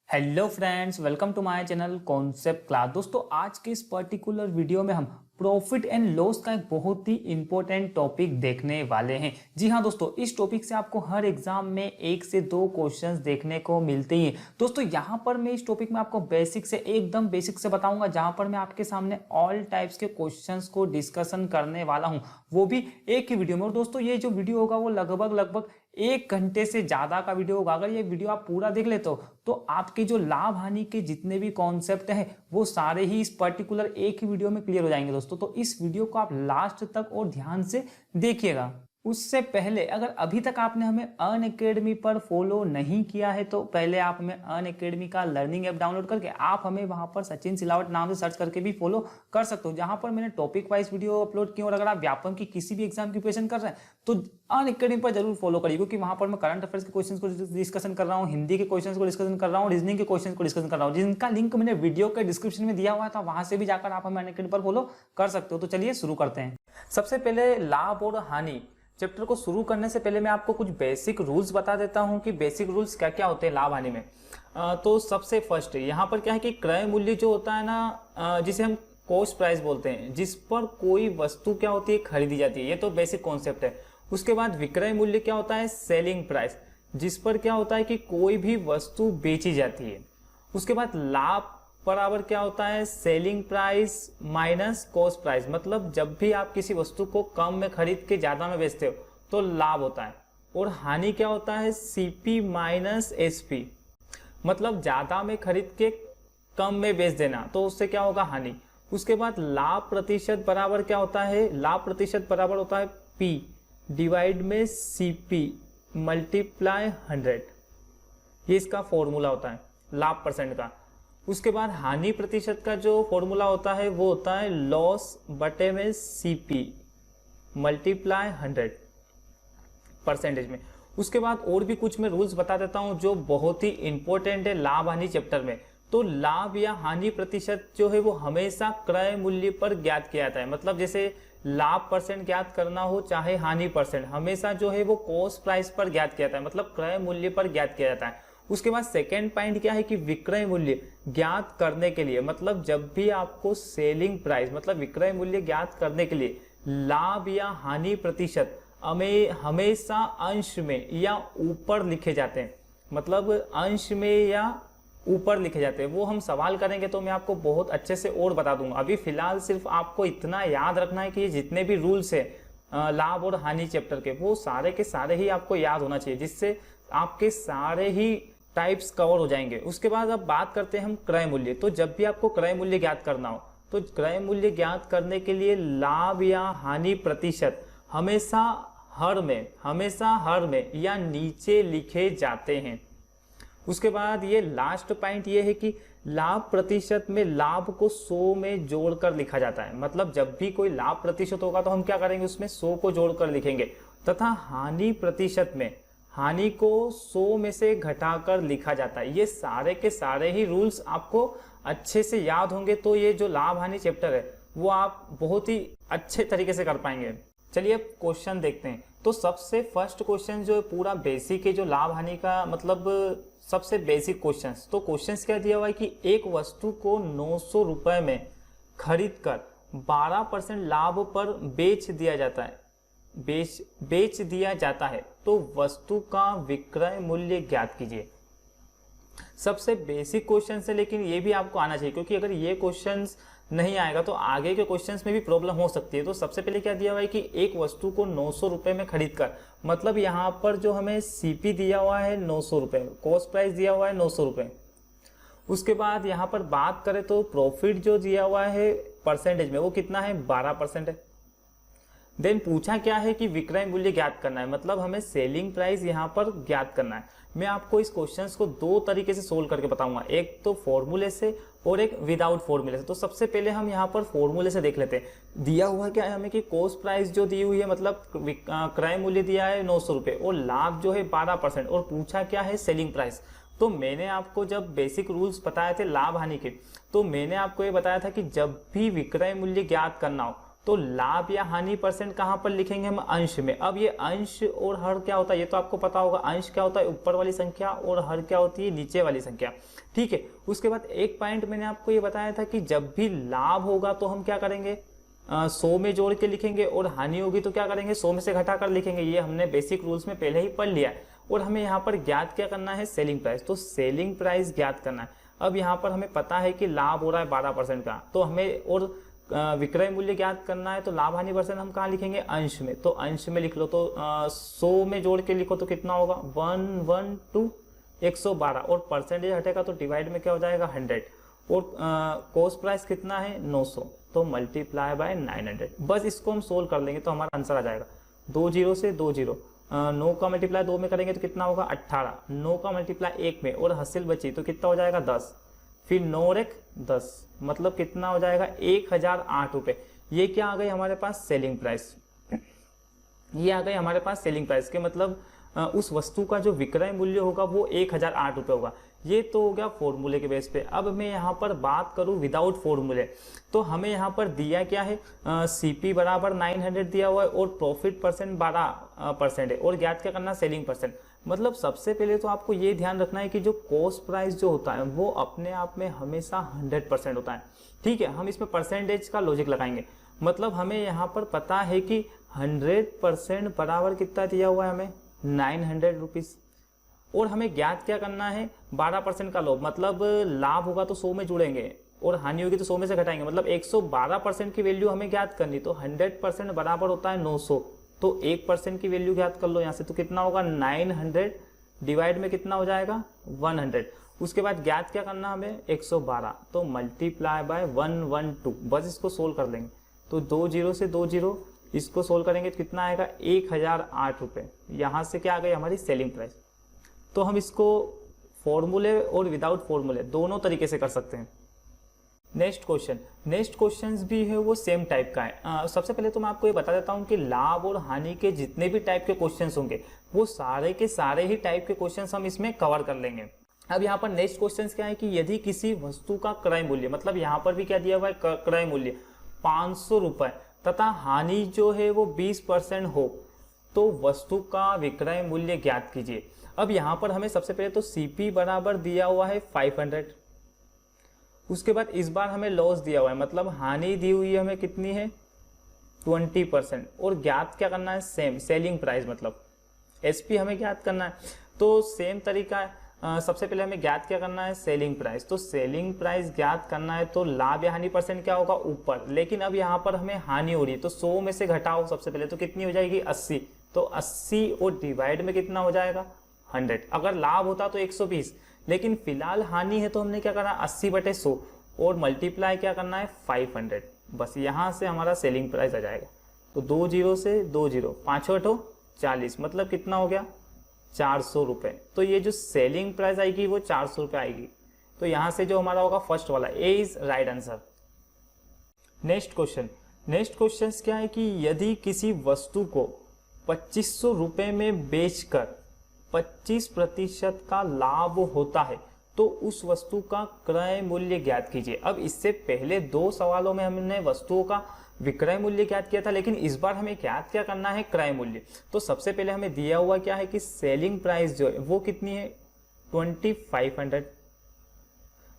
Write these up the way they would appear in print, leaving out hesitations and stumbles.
Hello friends, welcome to my channel concept class. दोस्तों, आज के इस पर्टिकुलर वीडियो में हम प्रॉफिट एंड लॉस का एक बहुत ही इंपॉर्टेंट टॉपिक देखने वाले हैं। जी हाँ दोस्तों, इस टॉपिक से आपको हर एग्जाम में 1 से 2 क्वेश्चंस देखने को मिलते ही हैं। दोस्तों, यहाँ पर मैं इस टॉपिक में आपको बेसिक से एकदम बेसिक से बताऊंगा, जहां पर मैं आपके सामने ऑल टाइप्स के क्वेश्चंस को डिस्कशन करने वाला हूँ, वो भी एक ही वीडियो में। और दोस्तों, ये जो वीडियो होगा वो लगभग 1 घंटे से ज्यादा का वीडियो होगा। अगर ये वीडियो आप पूरा देख लेते हो तो आपके जो लाभ हानि के जितने भी कॉन्सेप्ट हैं वो सारे ही इस पर्टिकुलर एक ही वीडियो में क्लियर हो जाएंगे दोस्तों। तो इस वीडियो को आप लास्ट तक और ध्यान से देखिएगा। उससे पहले अगर अभी तक आपने हमें अनअकैडमी पर फॉलो नहीं किया है तो पहले आप हमें अनअकैडमी का लर्निंग ऐप डाउनलोड करके आप हमें वहां पर सचिन सिलावट नाम से सर्च करके भी फॉलो कर सकते हो, जहां पर मैंने टॉपिक वाइज वीडियो अपलोड की। और अगर आप व्यापम की किसी भी एग्जाम की प्रिपरेशन कर रहे हैं तो अनअकैडमी पर जरूर फॉलो करिए, क्योंकि वहां पर मैं करंट अफेयर्स के क्वेश्चंस को डिस्कशन कर रहा हूं, हिंदी के क्वेश्चंस को डिस्कशन कर रहा हूं, रीजनिंग के क्वेश्चंस को डिस्कशन कर रहा हूं, जिनका लिंक मैंने वीडियो के डिस्क्रिप्शन में दिया हुआ था। वहां से भी जाकर आप हमें अनअकैडमी पर फॉलो कर सकते हो। तो चलिए शुरू करते हैं। सबसे पहले लाभ और हानि चैप्टर को शुरू करने से पहले मैं आपको कुछ बेसिक रूल्स बता देता हूं कि बेसिक रूल्स क्या क्या होते हैं लाभ हानि में। तो सबसे फर्स्ट यहाँ पर क्या है कि क्रय मूल्य जो होता है ना, जिसे हम कॉस्ट प्राइस बोलते हैं, जिस पर कोई वस्तु क्या होती है, खरीदी जाती है, ये तो बेसिक कॉन्सेप्ट है। उसके बाद विक्रय मूल्य क्या होता है, सेलिंग प्राइस, जिस पर क्या होता है कि कोई भी वस्तु बेची जाती है। उसके बाद लाभ बराबर क्या होता है, selling price minus cost price, मतलब जब भी आप किसी वस्तु को कम में खरीद के ज्यादा में बेचते हो तो लाभ होता है। और हानि क्या होता है, सीपी माइनस एसपी, मतलब ज्यादा में खरीद के कम में बेच देना, तो उससे क्या होगा, हानि। उसके बाद लाभ प्रतिशत बराबर क्या होता है, लाभ प्रतिशत बराबर होता है पी डिवाइड में सीपी मल्टीप्लाई 100, ये इसका फॉर्मूला होता है लाभ परसेंट का। उसके बाद हानि प्रतिशत का जो फॉर्मूला होता है वो होता है लॉस बटे में सीपी मल्टीप्लाई 100 परसेंटेज में। उसके बाद और भी कुछ मैं रूल्स बता देता हूं जो बहुत ही इंपॉर्टेंट है लाभ हानि चैप्टर में। तो लाभ या हानि प्रतिशत जो है वो हमेशा क्रय मूल्य पर ज्ञात किया जाता है, मतलब जैसे लाभ परसेंट ज्ञात करना हो चाहे हानि परसेंट, हमेशा जो है वो कॉस्ट प्राइस पर ज्ञात किया जाता है, मतलब क्रय मूल्य पर ज्ञात किया जाता है। उसके बाद सेकेंड पॉइंट क्या है कि विक्रय मूल्य ज्ञात करने के लिए, मतलब जब भी आपको सेलिंग प्राइस मतलब विक्रय मूल्य ज्ञात करने के लिए लाभ या हानि प्रतिशत हमेशा अंश में या ऊपर लिखे जाते हैं, मतलब अंश में या ऊपर लिखे जाते हैं। वो हम सवाल करेंगे तो मैं आपको बहुत अच्छे से और बता दूंगा। अभी फिलहाल सिर्फ आपको इतना याद रखना है कि ये जितने भी रूल्स है लाभ और हानि चैप्टर के, वो सारे के सारे ही आपको याद होना चाहिए, जिससे आपके सारे ही टाइप्स कवर हो जाएंगे। उसके बाद अब बात करते हैं हम क्रय मूल्य। तो जब भी आपको क्रय मूल्य ज्ञात करना हो तो क्रय मूल्य ज्ञात करने के लिए लाभ या हानि प्रतिशत हमेशा हर में या नीचे लिखे जाते हैं। उसके बाद ये लास्ट पॉइंट ये है कि लाभ प्रतिशत में लाभ को 100 में जोड़कर लिखा जाता है, मतलब जब भी कोई लाभ प्रतिशत होगा तो हम क्या करेंगे, उसमें 100 को जोड़कर लिखेंगे। तथा हानि प्रतिशत में हानि को 100 में से घटाकर लिखा जाता है। ये सारे के सारे ही रूल्स आपको अच्छे से याद होंगे तो ये जो लाभ हानि चैप्टर है वो आप बहुत ही अच्छे तरीके से कर पाएंगे। चलिए अब क्वेश्चन देखते हैं। तो सबसे फर्स्ट क्वेश्चन जो है पूरा बेसिक है, जो लाभ हानि का मतलब सबसे बेसिक क्वेश्चंस। तो क्वेश्चंस क्या दिया हुआ है कि एक वस्तु को 900 रुपए में खरीद कर 12% लाभ पर बेच दिया जाता है, तो वस्तु का विक्रय मूल्य ज्ञात कीजिए। सबसे बेसिक क्वेश्चन है, लेकिन ये भी आपको आना चाहिए, क्योंकि अगर ये क्वेश्चंस नहीं आएगा तो आगे के क्वेश्चंस में भी प्रॉब्लम हो सकती है। तो सबसे पहले क्या दिया हुआ है कि एक वस्तु को 900 रुपए में खरीद कर, मतलब यहाँ पर जो हमें सीपी दिया हुआ है 900 रुपए, कॉस्ट प्राइस दिया हुआ है 900 रुपए। उसके बाद यहाँ पर बात करें तो प्रॉफिट जो दिया हुआ है परसेंटेज में वो कितना है, 12% है। देन पूछा क्या है कि विक्रय मूल्य ज्ञात करना है, मतलब हमें सेलिंग प्राइस यहाँ पर ज्ञात करना है। मैं आपको इस क्वेश्चंस को 2 तरीके से सोल्व करके बताऊंगा, एक तो फॉर्मूले से और एक विदाउट फॉर्मूले से। तो सबसे पहले हम यहाँ पर फॉर्मूले से देख लेते हैं। दिया हुआ क्या है हमें कि कॉस्ट प्राइस जो दी हुई है, मतलब क्रय मूल्य दिया है 900 रुपए और लाभ जो है 12%, और पूछा क्या है सेलिंग प्राइस। तो मैंने आपको जब बेसिक रूल्स बताए थे लाभ हानि के, तो मैंने आपको ये बताया था कि जब भी विक्रय मूल्य ज्ञात करना हो तो लाभ या हानि परसेंट कहाँ पर लिखेंगे हम, अंश में। अब ये अंश और हर क्या होता है ये तो आपको पता होगा, अंश क्या होता है ऊपर वाली संख्या और हर क्या होती है नीचे वाली संख्या, ठीक है। उसके बाद एक पॉइंट मैंने आपको ये बताया था कि जब भी लाभ होगा तो हम क्या करेंगे, 100 में जोड़ के लिखेंगे, और हानि होगी तो क्या करेंगे, 100 में से घटा कर लिखेंगे। ये हमने बेसिक रूल्स में पहले ही पढ़ लिया है। और हमें यहाँ पर ज्ञात क्या करना है, सेलिंग प्राइस। तो सेलिंग प्राइस ज्ञात करना है। अब यहाँ पर हमें पता है कि लाभ हो रहा है 12% का, तो हमें और विक्रय मूल्य ज्ञात करना है। तो लाभ हानि परसेंट हम कहाँ लिखेंगे, अंश में। तो अंश में लिख लो, तो 100 में जोड़ के लिखो तो कितना होगा, 112 और परसेंटेज हटेगा तो डिवाइड में क्या हो जाएगा, 100। और कॉस्ट प्राइस कितना है, 900, तो मल्टीप्लाई बाय 900। बस इसको हम सोल्व कर लेंगे तो हमारा आंसर आ जाएगा 2 0 से 2 0। 9 का मल्टीप्लाई 2 में करेंगे तो कितना होगा, 18। 9 का मल्टीप्लाई 1 में और हासिल बची तो कितना हो जाएगा, 10। फिर 9 और 1 10, मतलब कितना हो जाएगा, 1008 रुपये। ये क्या आ गई हमारे पास, सेलिंग प्राइस। ये आ गई हमारे पास सेलिंग प्राइस के मतलब उस वस्तु का जो विक्रय मूल्य होगा वो 1008 रुपये होगा। ये तो हो गया फॉर्मूले के बेस पे। अब मैं यहाँ पर बात करूँ विदाउट फॉर्मूले, तो हमें यहाँ पर दिया क्या है, सीपी बराबर 900 दिया हुआ है और प्रॉफिट परसेंट 12% है, और ज्ञात क्या करना, सेलिंग परसेंट। मतलब सबसे पहले तो आपको ये ध्यान रखना है कि जो कॉस्ट प्राइस जो होता है वो अपने आप में हमेशा 100% होता है, ठीक है। हम इसमें परसेंटेज का लॉजिक लगाएंगे। मतलब हमें यहाँ पर पता है कि 100% बराबर कितना दिया हुआ है हमें, 900 रुपीज़। और हमें ज्ञात क्या करना है, 12% का लोभ, मतलब लाभ होगा तो 100 में जुड़ेंगे और हानि होगी तो 100 में से घटाएंगे, मतलब 112% की वैल्यू हमें ज्ञात करनी। तो 100% बराबर होता है 900, तो 1% की वैल्यू ज्ञात कर लो यहाँ से, तो कितना होगा, 900 डिवाइड में कितना हो जाएगा, 100। उसके बाद ज्ञात क्या करना हमें, 112, तो मल्टीप्लाई बाय 112। बस इसको सोल्व कर लेंगे तो 2 0 से 2 0, इसको सोल्व करेंगे तो कितना आएगा, 1008 रुपये। यहाँ से क्या आ गई हमारी सेलिंग प्राइस। तो हम इसको फॉर्मूले और विदाउट फॉर्मूले दोनों तरीके से कर सकते हैं। नेक्स्ट क्वेश्चन भी है वो सेम टाइप का है। सबसे पहले तो मैं आपको ये बता देता हूँ कि लाभ और हानि के जितने भी टाइप के क्वेश्चंस होंगे वो सारे के सारे ही टाइप के क्वेश्चंस हम इसमें कवर कर लेंगे। अब यहाँ पर नेक्स्ट क्वेश्चन क्या है कि यदि किसी वस्तु का क्रय मूल्य, मतलब यहाँ पर भी क्या दिया हुआ है, क्रय मूल्य 500 रुपये तथा हानि जो है वो 20% हो तो वस्तु का विक्रय मूल्य ज्ञात कीजिए। अब यहाँ पर हमें सबसे पहले तो सीपी बराबर दिया हुआ है 500। उसके बाद इस बार हमें लॉस दिया हुआ है, मतलब हानि दी हुई है हमें कितनी है, 20%। और ज्ञात क्या करना है, सेम सेलिंग प्राइस, मतलब एसपी हमें ज्ञात करना है। तो सेम तरीका है, सबसे पहले हमें ज्ञात क्या करना है, सेलिंग प्राइस। तो सेलिंग प्राइस ज्ञात करना है तो लाभ या हानि परसेंट क्या होगा, ऊपर। लेकिन अब यहाँ पर हमें हानि हो रही है तो 100 में से घटाओ सबसे पहले, तो कितनी हो जाएगी, 80। तो 80 और डिवाइड में कितना हो जाएगा, 100। अगर लाभ होता तो 120, लेकिन फिलहाल हानि है तो हमने क्या करना, 80/100 और मल्टीप्लाई क्या करना है, 500। बस यहाँ से हमारा सेलिंग प्राइस आ जाएगा। तो 2 0 से 2 0, 5 8 40, मतलब कितना हो गया, 400 रुपये। तो ये जो सेलिंग प्राइस आएगी वो 400 रुपये आएगी। तो यहाँ से जो हमारा होगा फर्स्ट वाला, A is right answer. Next question क्या है कि यदि किसी वस्तु को 2500 रुपये में बेचकर 25% का लाभ होता है तो उस वस्तु का क्रय मूल्य ज्ञात कीजिए। अब इससे पहले 2 सवालों में हमने वस्तुओं का विक्रय मूल्य ज्ञात किया था, लेकिन इस बार हमें ज्ञात क्या करना है, क्रय मूल्य। तो सबसे पहले हमें दिया हुआ क्या है कि सेलिंग प्राइस जो है वो कितनी है, 2500।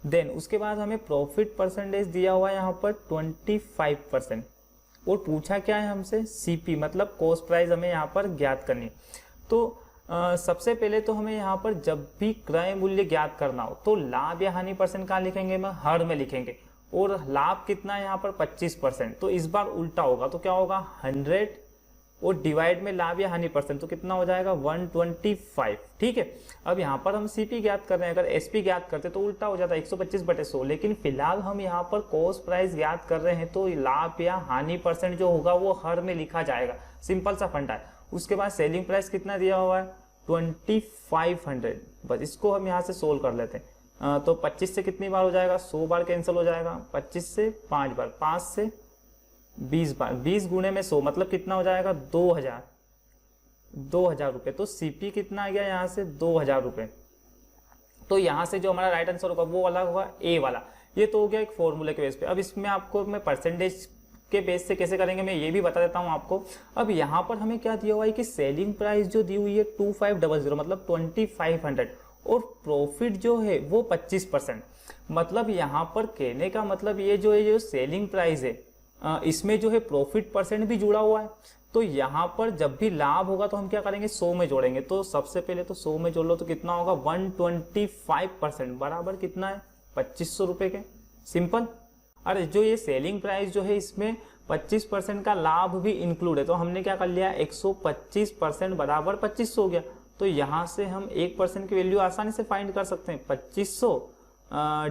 देन उसके बाद हमें प्रॉफिट परसेंटेज दिया हुआ है यहाँ पर 25%। और पूछा क्या है हमसे, सीपी, मतलब कॉस्ट प्राइस हमें यहाँ पर ज्ञात करनी। तो सबसे पहले तो हमें यहाँ पर जब भी क्रय मूल्य ज्ञात करना हो तो लाभ या हानि परसेंट कहाँ लिखेंगे, मैं हर में लिखेंगे। और लाभ कितना है यहाँ पर 25%, तो इस बार उल्टा होगा। तो क्या होगा, 100 और डिवाइड में लाभ या हानि परसेंट, तो कितना हो जाएगा, 125। ठीक है। अब यहाँ पर हम सीपी ज्ञात कर रहे हैं, अगर एसपी ज्ञात करते तो उल्टा हो जाता 125/100। लेकिन फिलहाल हम यहाँ पर कॉस्ट प्राइस ज्ञात कर रहे हैं तो लाभ या हानि परसेंट जो होगा वो हर में लिखा जाएगा। सिंपल सा फंडा है। उसके बाद सेलिंग प्राइस कितना दिया हुआ है, 2500। बस इसको हम यहाँ से सोल्व कर लेते हैं। तो 25 से कितनी बार हो जाएगा, 100 बार कैंसिल हो जाएगा। 25 से 5 बार, 5 से 20 बार, 20 गुणे में 100, मतलब कितना हो जाएगा, 2000 रुपये। तो सीपी कितना आ गया यहाँ से, 2000 रुपये। तो यहाँ से जो हमारा राइट आंसर होगा वो वाला होगा, ए वाला। ये तो हो गया एक फॉर्मूले के बेस पे। अब इसमें आपको मैं परसेंटेज के बेस से कैसे करेंगे मैं ये भी बता देता हूँ आपको। अब यहाँ पर हमें क्या दिया हुआ है कि सेलिंग प्राइस जो दी हुई है 2500 मतलब 2500 और प्रॉफिट जो है वो 25%। मतलब यहाँ पर कहने का मतलब ये जो है जो सेलिंग प्राइस है इसमें जो है प्रॉफिट परसेंट भी जुड़ा हुआ है। तो यहाँ पर जब भी लाभ होगा तो हम क्या करेंगे 100 में जोड़ेंगे। तो सबसे पहले तो 100 में जोड़ लो तो कितना होगा 125% बराबर कितना है 2500 रुपए के। सिंपल। अरे जो ये सेलिंग प्राइस जो है इसमें 25% का लाभ भी इंक्लूड है तो हमने क्या कर लिया 125% बराबर 2500 हो गया। तो यहाँ से हम 1% की वैल्यू आसानी से फाइंड कर सकते हैं। 2500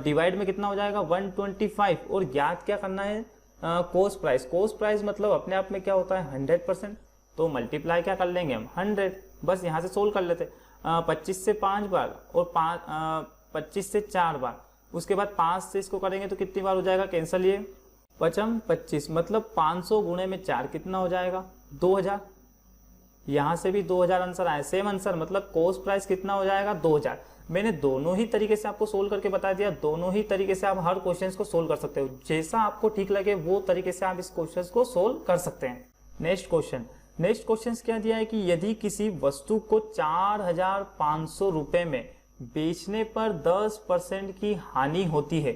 डिवाइड में कितना हो जाएगा 125 और ज्ञात क्या करना है कॉस्ट प्राइस। कॉस्ट प्राइस मतलब अपने आप में क्या होता है 100%। तो मल्टीप्लाई क्या कर लेंगे हम 100। बस यहाँ से सोल्व कर लेते 25 से 5 बार और 25 से 4 बार, उसके बाद 5 से इसको करेंगे तो कितनी बार हो जाएगा कैंसिल ये 25 मतलब 500 गुणे में 4 कितना हो जाएगा 2000। यहाँ से भी 2000 आंसर आया, सेम आंसर मतलब कॉस्ट प्राइस कितना हो जाएगा 2000। मैंने दोनों ही तरीके से आपको सोल्व करके बता दिया। दोनों ही तरीके से आप हर क्वेश्चन को सोल्व कर सकते हो, जैसा आपको ठीक लगे वो तरीके से आप इस क्वेश्चन को सोल्व कर सकते हैं। नेक्स्ट क्वेश्चन क्या दिया है कि यदि किसी वस्तु को 4500 रुपए में बेचने पर 10% की हानि होती है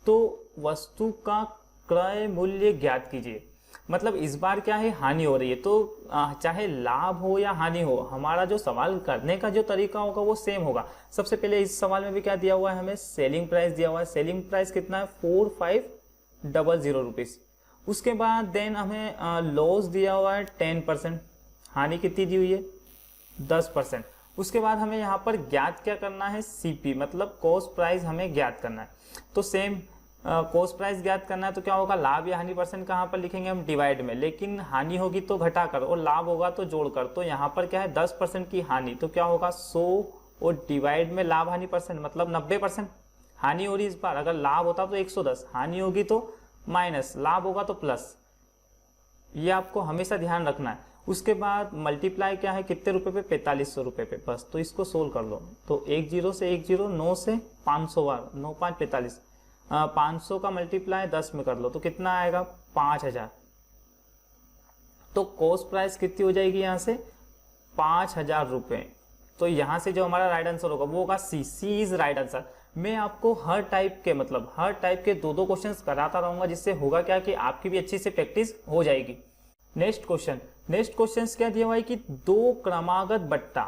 तो वस्तु का क्रय मूल्य ज्ञात कीजिए। मतलब इस बार क्या है हानि हो रही है तो चाहे लाभ हो या हानि हो हमारा जो सवाल करने का जो तरीका होगा वो सेम होगा। सबसे पहले इस सवाल में भी क्या दिया हुआ है हमें सेलिंग प्राइस दिया हुआ है। सेलिंग प्राइस कितना है 4500 रुपीज। उसके बाद देन हमें लॉस दिया हुआ है 10%, हानि कितनी दी हुई है 10%। उसके बाद हमें यहाँ पर ज्ञात क्या करना है सीपी मतलब कॉस्ट प्राइस हमें ज्ञात करना है। तो सेम कॉस्ट प्राइस ज्ञात करना है तो क्या होगा लाभ या हानि परसेंट कहाँ पर लिखेंगे हम डिवाइड में, लेकिन हानि होगी तो घटाकर और लाभ होगा तो जोड़कर। तो यहाँ पर क्या है 10% की हानि तो क्या होगा 100 और डिवाइड में लाभ हानि परसेंट मतलब 90%। हानि हो रही इस बार, अगर लाभ होता तो 110, हानि होगी तो माइनस, लाभ होगा तो प्लस। ये आपको हमेशा ध्यान रखना है। उसके बाद मल्टीप्लाई क्या है कितने रुपए पे 4500 रुपए पे। बस तो इसको सोल्व कर लो। तो 10 से 10 9 से 500 बार 9 5 45 500 का मल्टीप्लाई 10 में कर लो तो कितना आएगा 5000। तो कॉस्ट प्राइस कितनी हो जाएगी यहाँ से 5000 रुपए। तो यहाँ से जो हमारा राइट आंसर होगा वो होगा सी इज राइट आंसर। मैं आपको हर टाइप के दो क्वेश्चंस कराता रहूंगा, जिससे होगा क्या कि आपकी भी अच्छी से प्रैक्टिस हो जाएगी। नेक्स्ट क्वेश्चन क्या दिया हुआ है कि दो क्रमागत बट्टा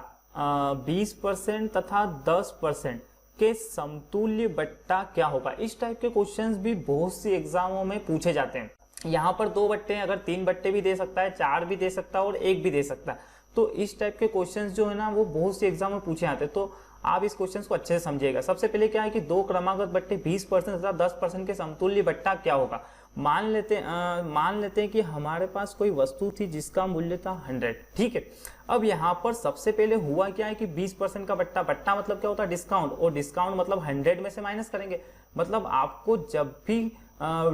20% तथा 10% के समतुल्य बट्टा क्या होगा। इस टाइप के क्वेश्चंस भी बहुत सी एग्जामों में पूछे जाते हैं। यहाँ पर 2 बट्टे हैं, अगर 3 बट्टे भी दे सकता है, 4 भी दे सकता है और 1 भी दे सकता है। तो इस टाइप के क्वेश्चंस जो है ना वो बहुत सी एग्जाम में पूछे जाते हैं। तो आप इस क्वेश्चन को अच्छे से समझिएगा। सबसे पहले क्या है कि दो क्रमागत बट्टे 20% तथा 10% के समतुल्य बट्टा क्या होगा। मान लेते हैं कि हमारे पास कोई वस्तु थी जिसका मूल्य था 100। ठीक है, अब यहाँ पर सबसे पहले हुआ क्या है कि 20% का बट्टा मतलब क्या होता है डिस्काउंट, और डिस्काउंट मतलब 100 में से माइनस करेंगे। मतलब आपको जब भी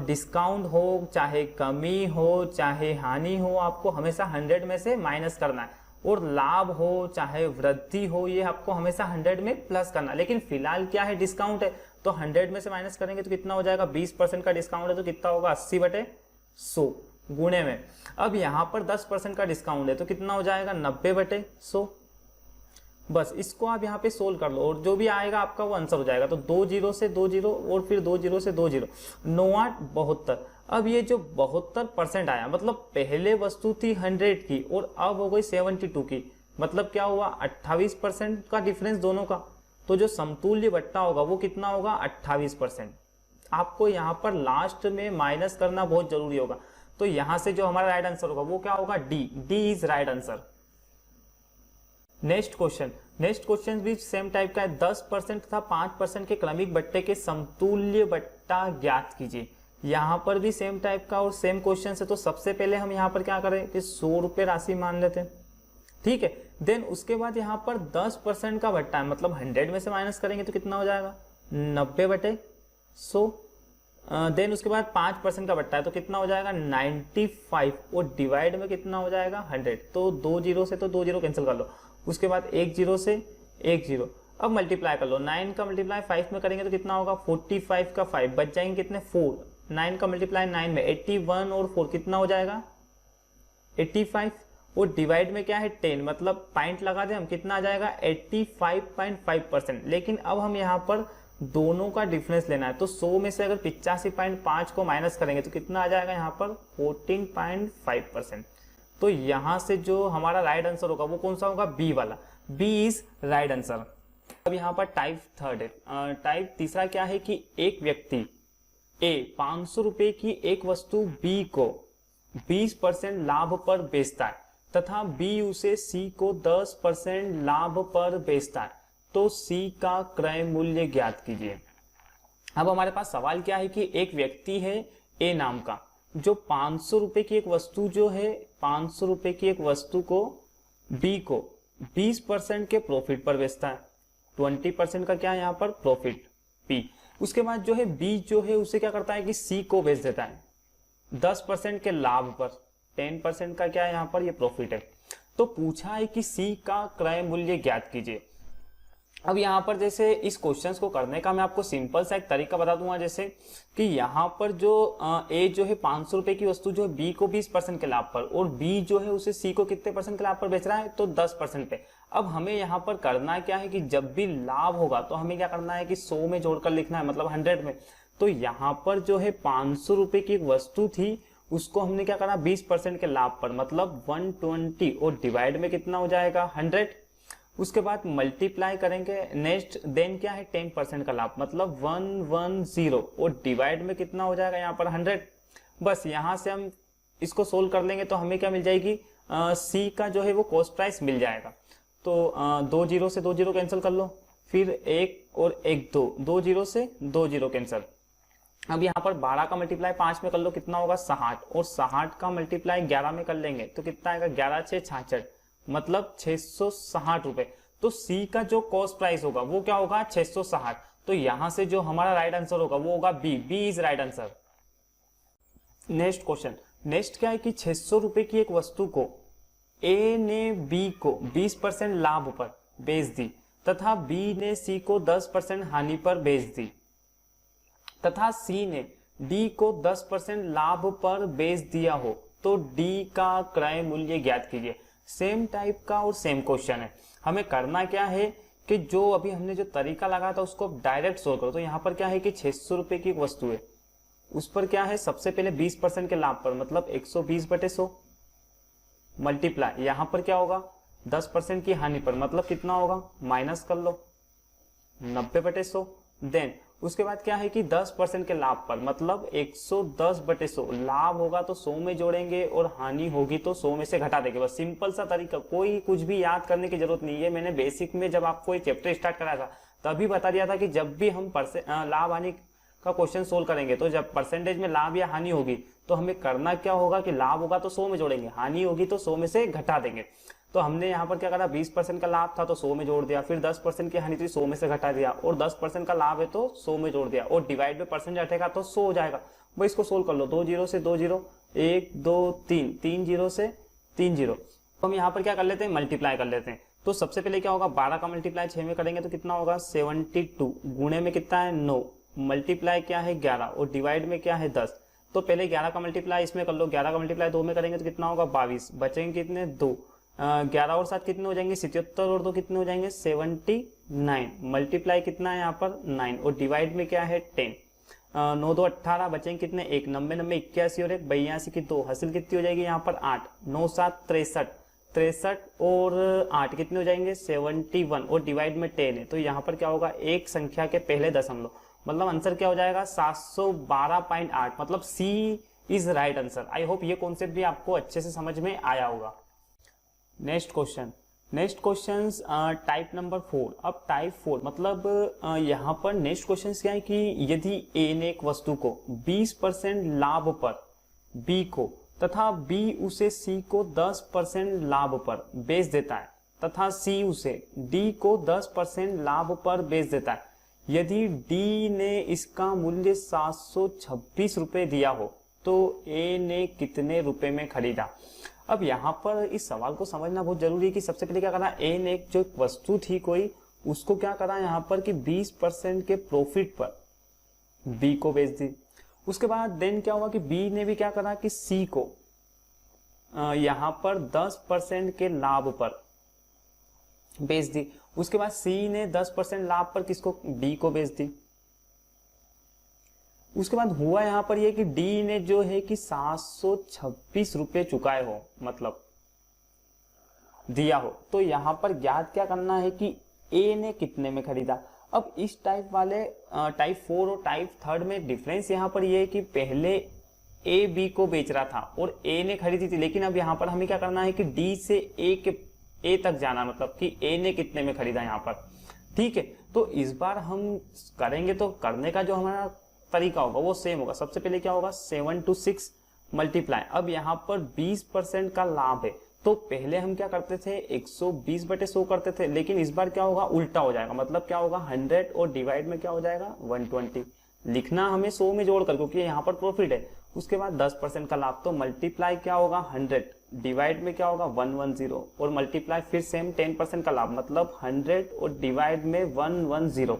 डिस्काउंट हो, चाहे कमी हो, चाहे हानि हो, आपको हमेशा 100 में से माइनस करना है। और लाभ हो चाहे वृद्धि हो, ये आपको हमेशा 100 में प्लस करना। लेकिन फिलहाल क्या है डिस्काउंट है, तो 100 में से माइनस करेंगे तो कितना हो जाएगा 20% का डिस्काउंट है तो कितना होगा 80/100 गुणे में। अब यहाँ पर 10% का डिस्काउंट है तो कितना हो जाएगा 90/100। बस इसको आप यहाँ पे सोल्व कर लो और जो भी आएगा आपका वो आंसर हो जाएगा। तो 2 0 से 2 0 और फिर 2 0 से 2 0 9 8 72। अब ये जो 72% आया मतलब पहले वस्तु थी 100 की और अब हो गई 72 की, मतलब क्या हुआ 28% का डिफरेंस दोनों का। तो जो समतुल्य बट्टा होगा वो कितना होगा 28%। आपको यहाँ पर लास्ट में माइनस करना बहुत जरूरी होगा। तो यहाँ से जो हमारा राइट आंसर होगा वो क्या होगा D is right answer. Next question भी सेम टाइप का है। 10% तथा 5% के क्रमिक बट्टे के समतुल्य बट्टा ज्ञात कीजिए। यहाँ पर भी सेम टाइप का और सेम क्वेश्चन है। तो सबसे पहले हम यहाँ पर क्या करें कि 100 रुपये राशि मान लेते हैं। ठीक है, देन उसके बाद यहाँ पर 10% का बट्टा है मतलब 100 में से माइनस करेंगे तो कितना हो जाएगा 90/100। देन उसके बाद 5% का बट्टा है तो कितना हो जाएगा 95 और डिवाइड में कितना हो जाएगा 100। तो 2 0 से तो 2 0 कैंसिल कर लो। उसके बाद 1 0 से 1 0। अब मल्टीप्लाई कर लो। 9 का मल्टीप्लाई 5 में करेंगे तो कितना होगा 45 का 5 बच जाएंगे कितने 4। 9 का मल्टीप्लाई 9 में 81 और 4 कितना हो जाएगा 85 और डिवाइड में क्या है 10 मतलब पॉइंट लगा दे हम कितना आ जाएगा 85.5%। लेकिन अब हम यहाँ पर दोनों का डिफरेंस लेना है तो 100 में से अगर 85.5 को माइनस करेंगे तो कितना आ जाएगा यहाँ पर 14.5%। तो यहाँ से जो हमारा राइट आंसर होगा वो कौन सा होगा बी वाला, बी इज राइट आंसर। अब यहाँ पर टाइप थर्ड है। टाइप तीसरा क्या है कि एक व्यक्ति ए 500 रुपए की एक वस्तु बी को 20% लाभ पर बेचता है तथा बी उसे सी को 10% लाभ पर बेचता है तो सी का क्रय मूल्य ज्ञात कीजिए। अब हमारे पास सवाल क्या है कि एक व्यक्ति है ए नाम का जो 500 रुपए की एक वस्तु जो है 500 रुपए की एक वस्तु को बी को 20% के प्रॉफिट पर बेचता है। 20% का क्या है यहाँ पर प्रॉफिट पी। उसके बाद जो है बी जो है उसे क्या करता है कि सी को बेच देता है 10% के लाभ पर। 10% का क्या है यहाँ पर ये प्रॉफिट है। तो पूछा है कि सी का क्रय मूल्य ज्ञात कीजिए। अब यहाँ पर जैसे इस क्वेश्चंस को करने का मैं आपको सिंपल सा एक तरीका बता दूंगा, जैसे कि यहाँ पर जो ए जो है 500 रुपए की वस्तु जो है बी को 20% के लाभ पर और बी जो है उसे सी को कितने परसेंट के लाभ पर बेच रहा है तो 10% पे। अब हमें यहाँ पर करना क्या है कि जब भी लाभ होगा तो हमें क्या करना है कि 100 में जोड़कर लिखना है, मतलब 100 में। तो यहाँ पर जो है 500 रुपए की एक वस्तु थी उसको हमने क्या करना 20% के लाभ पर मतलब 120 और डिवाइड में कितना हो जाएगा 100। उसके बाद मल्टीप्लाई करेंगे नेक्स्ट देन क्या है 10% का लाभ मतलब 110 और डिवाइड में कितना हो जाएगा यहाँ पर 100। बस यहाँ से हम इसको सोल्व कर लेंगे तो हमें क्या मिल जाएगी सी का जो है वो कॉस्ट प्राइस मिल जाएगा। तो 2 जीरो से 2 जीरो कैंसिल कर लो, फिर 1 और 1 2, 2 जीरो से 2 जीरो कैंसिल। अब यहाँ पर 12 का मल्टीप्लाई 5 में कर लो कितना होगा 60 और 60 का मल्टीप्लाई 11 में कर लेंगे तो कितना आएगा 11 6 66 मतलब 660 रुपए। तो सी का जो कॉस्ट प्राइस होगा वो क्या होगा 660। तो यहां से जो हमारा राइट आंसर होगा वो होगा B, B is right answer. Next question, next क्या है कि 600 रुपए की एक वस्तु को ए ने बी को 20% लाभ पर बेच दी तथा बी ने सी को 10% हानि पर बेच दी तथा सी ने डी को 10% लाभ पर बेच दिया हो तो डी का क्रय मूल्य ज्ञात कीजिए। सेम टाइप का और सेम क्वेश्चन है। हमें करना क्या है कि जो अभी हमने जो तरीका लगाया था उसको डायरेक्ट सोल्व करो। तो यहाँ पर क्या है कि 600 रुपए की एक वस्तु है उस पर क्या है सबसे पहले 20% के लाभ पर मतलब 120/100 मल्टीप्लाई यहाँ पर क्या होगा 10% की हानि पर मतलब कितना होगा माइनस कर लो 90/100। देन उसके बाद क्या है कि 10% के लाभ पर मतलब 110/100 लाभ होगा तो 100 में जोड़ेंगे और हानि होगी तो 100 में से घटा देंगे। बस सिंपल सा तरीका, कोई कुछ भी याद करने की जरूरत नहीं है। मैंने बेसिक में जब आपको ये चैप्टर स्टार्ट कराया था तभी बता दिया था कि जब भी हम लाभ हानि का क्वेश्चन सोल्व करेंगे तो जब परसेंटेज में लाभ या हानि होगी तो हमें करना क्या होगा कि लाभ होगा तो 100 में जोड़ेंगे, हानि होगी तो 100 में से घटा देंगे। तो हमने यहाँ पर क्या करा 20% का लाभ था तो 100 में जोड़ दिया, फिर 10% की हानि थी 100 में से घटा दिया और 10% का लाभ है तो 100 में जोड़ दिया और डिवाइड में परसेंट हटेगा तो 100 हो जाएगा। वो इसको सोल्व कर लो 2 जीरो से 2 जीरो 1 2 3, 3 जीरो से 3 जीरो। तो हम यहाँ पर क्या कर लेते हैं मल्टीप्लाई कर लेते हैं। तो सबसे पहले क्या होगा 12 का मल्टीप्लाई 6 में करेंगे तो कितना होगा 72 गुणे में कितना है 9 मल्टीप्लाई क्या है 11 और डिवाइड में क्या है 10। तो पहले 11 का मल्टीप्लाई इसमें कर लो, 11 का मल्टीप्लाई 2 में करेंगे तो कितना होगा 22, बचेंगे कितने 2, 11 और 7 कितने हो जाएंगे 77 और 2 कितने हो जाएंगे 79 मल्टीप्लाई कितना है यहाँ पर 9 और डिवाइड में क्या है 10। 9 2 18 बचेंगे कितने 1, 90 90 81 और 1 82 की 2 हासिल कितनी हो जाएगी यहाँ पर 8, 9 7 63 और 8 कितने हो जाएंगे 71 और डिवाइड में 10 है। तो यहाँ पर क्या होगा एक संख्या के पहले दशमलव मतलब आंसर क्या हो जाएगा 712.8 मतलब C is right answer. I hope ये कॉन्सेप्ट भी आपको अच्छे से समझ में आया होगा। Next question type number 4। अब टाइप 4 मतलब यहाँ पर नेक्स्ट क्वेश्चन क्या है कि यदि ए ने एक वस्तु को 20% लाभ पर बी को तथा बी उसे सी को 10% लाभ पर बेच देता है तथा सी उसे डी को 10% लाभ पर बेच देता है, यदि डी ने इसका मूल्य 726 रुपए दिया हो तो ए ने कितने रुपए में खरीदा। अब यहाँ पर इस सवाल को समझना बहुत जरूरी है कि सबसे पहले क्या करा ए ने जो वस्तु थी कोई उसको क्या करा यहाँ पर कि 20% के प्रॉफिट पर बी को बेच दी उसके बाद देन क्या हुआ कि बी ने भी क्या करा कि सी को यहाँ पर 10% के लाभ पर बेच दी। उसके बाद सी ने 10% लाभ पर किसको, डी को बेच दी। उसके बाद हुआ यहाँ पर ये कि डी ने जो है कि 726 रुपये चुकाए हो, मतलब दिया हो। तो यहाँ पर ज्ञात क्या करना है कि ए ने कितने में खरीदा। अब इस टाइप वाले टाइप 4 और टाइप 3 में डिफरेंस यहाँ पर ये है कि पहले ए बी को बेच रहा था और ए ने खरीदी थी, लेकिन अब यहाँ पर हमें क्या करना है कि डी से ए तक जाना, मतलब कि ए ने कितने में खरीदा यहाँ पर। ठीक है, तो इस बार हम करेंगे तो करने का जो हमारा तरीका होगा वो सेम होगा। सबसे पहले क्या होगा, 7 to 6 मल्टीप्लाई। अब यहाँ पर 20% का लाभ है, तो पहले हम क्या करते थे 120/100 करते थे, लेकिन इस बार क्या होगा, उल्टा हो जाएगा। मतलब क्या होगा, 100 और डिवाइड में क्या हो जाएगा 120। लिखना हमें 100 में जोड़कर, क्योंकि यहाँ पर प्रॉफिट है। उसके बाद 10% का लाभ, तो मल्टीप्लाई क्या होगा 100, डिवाइड में क्या होगा 110, और मल्टीप्लाई फिर सेम 10% का लाभ, मतलब 100 और डिवाइड में 110।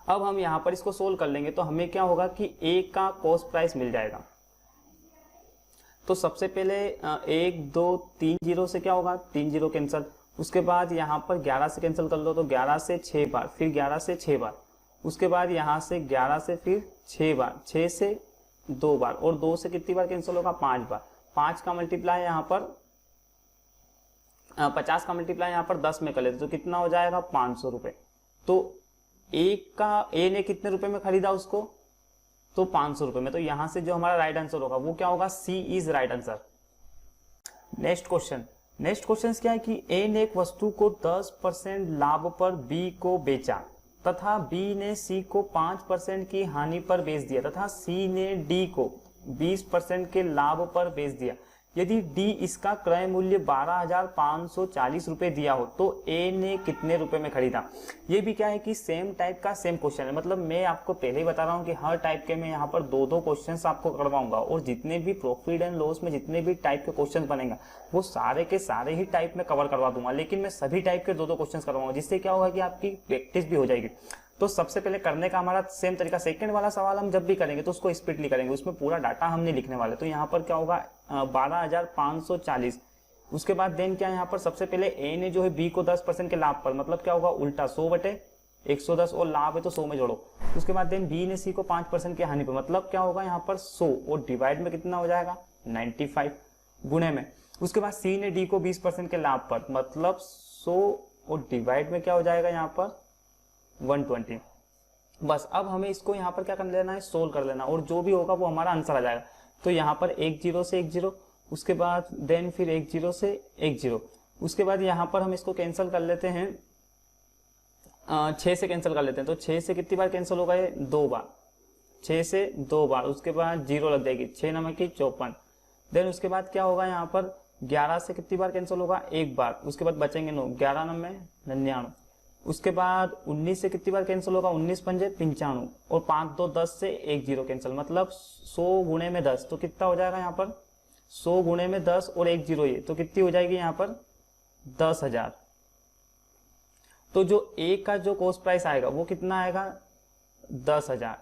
अब हम यहाँ पर इसको सोल्व कर लेंगे तो हमें क्या होगा कि ए का कॉस्ट प्राइस मिल जाएगा। तो सबसे पहले 1 2 3 जीरो से क्या होगा, 3 जीरो कैंसिल। उसके बाद यहाँ पर 11 से कैंसिल कर लो, तो 11 से 6 बार, फिर 11 से 6 बार। उसके बाद यहाँ से 11 से फिर 6 बार, 6 से 2 बार, और 2 से कितनी बार कैंसिल होगा, 5 बार। 5 का मल्टीप्लाई यहाँ पर 50 का मल्टीप्लाई यहाँ पर 10 में कर लेते तो कितना हो जाएगा 500 रुपये। तो ए ने कितने रुपए में खरीदा उसको, तो 500 रुपए में। तो यहां से जो हमारा राइट आंसर होगा वो क्या होगा, C is right answer. Next question क्या है कि ए ने एक वस्तु को 10% लाभ पर बी को बेचा तथा बी ने सी को 5% की हानि पर बेच दिया तथा सी ने डी को 20% के लाभ पर बेच दिया। यदि डी इसका क्रय मूल्य 12,540 रुपए दिया हो तो ए ने कितने रुपए में खरीदा। ये भी क्या है कि सेम टाइप का सेम क्वेश्चन है। मतलब मैं आपको पहले ही बता रहा हूँ कि हर टाइप के मैं यहाँ पर 2-2 क्वेश्चंस आपको करवाऊंगा, और जितने भी प्रॉफिट एंड लॉस में जितने भी टाइप के क्वेश्चन बनेगा वो सारे के सारे ही टाइप में कवर करवा दूंगा, लेकिन मैं सभी टाइप के 2-2 क्वेश्चन करवाऊंगा, जिससे क्या होगा कि आपकी प्रैक्टिस भी हो जाएगी। तो सबसे पहले करने का हमारा सेम तरीका, सेकंड वाला सवाल हम जब भी करेंगे तो उसको स्पीडली करेंगे, उसमें पूरा डाटा हम नहीं लिखने वाले। तो यहाँ पर क्या होगा 12,540। उसके बाद देन क्या है यहाँ पर, सबसे पहले ए ने जो है बी को 10% के लाभ पर, मतलब क्या होगा उल्टा 100/110, और लाभ है तो 100 में जोड़ो। उसके बाद देन बी ने सी को 5% की हानि पर, मतलब क्या होगा यहाँ पर 100, और डिवाइड में कितना हो जाएगा 95 गुणे में। उसके बाद सी ने डी को 20% के लाभ पर, मतलब 100, और डिवाइड में क्या हो जाएगा यहाँ पर 120। बस अब हमें इसको यहाँ पर क्या कर लेना है, सोल्व कर लेना, और जो भी होगा वो हमारा आंसर आ जाएगा। तो यहाँ पर 1 0 से 1 0, उसके बाद देन फिर 1 0 से 1 0। उसके बाद यहाँ पर हम इसको कैंसिल कर लेते हैं, 6 से कैंसिल कर लेते हैं। तो 6 से कितनी बार कैंसिल होगा, ये 2 बार, 6 से 2 बार। उसके बाद 0 लग जाएगी, 6 नमक की 54। देन उसके बाद क्या होगा यहाँ पर 11 से कितनी बार कैंसिल होगा, 1 बार। उसके बाद बचेंगे 9, 11 9 में 99। उसके बाद 19 से कितनी बार कैंसिल होगा, 19 पंजे 95, और 5 2 10 से 1 0 कैंसिल, मतलब 100 गुणे में 10। तो कितना हो जाएगा यहाँ पर 100 गुणे में 10 और 1 0, ये तो कितनी हो जाएगी यहाँ पर 10,000। तो जो ए का जो कॉस्ट प्राइस आएगा वो कितना आएगा 10,000।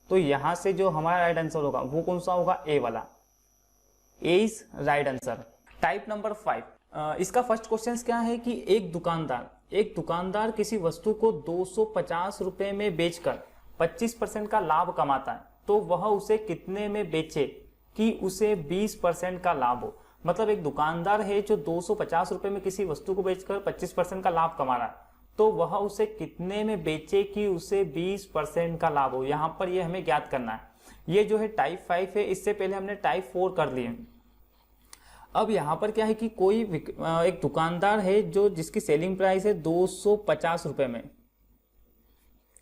तो यहां से जो हमारा राइट आंसर होगा वो कौन सा होगा, ए वाला, A is right answer. Type number 5, इसका फर्स्ट क्वेश्चन क्या है कि एक दुकानदार किसी वस्तु को 250 रुपए में बेचकर 25% का लाभ कमाता है, तो वह उसे कितने में बेचे कि उसे 20% का लाभ हो। मतलब एक दुकानदार है जो 250 रुपए में किसी वस्तु को बेचकर 25% का लाभ कमा रहा है, तो वह उसे कितने में बेचे कि उसे 20% का लाभ हो। यहाँ पर ये हमें ज्ञात करना है। ये जो है टाइप 5 है, इससे पहले हमने टाइप 4 कर लिए। अब यहाँ पर क्या है कि कोई एक दुकानदार है जो जिसकी सेलिंग प्राइस है 250 रुपए में,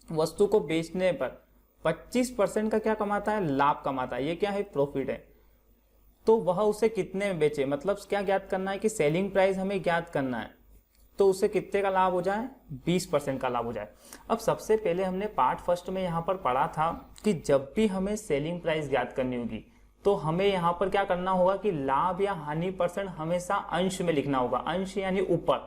वस्तु को बेचने पर 25% का क्या कमाता है, लाभ कमाता है। ये क्या है, प्रॉफिट है। तो वह उसे कितने में बेचे, मतलब क्या ज्ञात करना है कि सेलिंग प्राइस हमें ज्ञात करना है, तो उसे कितने का लाभ हो जाए, 20% का लाभ हो जाए। अब सबसे पहले हमने पार्ट फर्स्ट में यहाँ पर पढ़ा था कि जब भी हमें सेलिंग प्राइस ज्ञात करनी होगी तो हमें यहाँ पर क्या करना होगा कि लाभ या हानि परसेंट हमेशा अंश में लिखना होगा, अंश यानी ऊपर।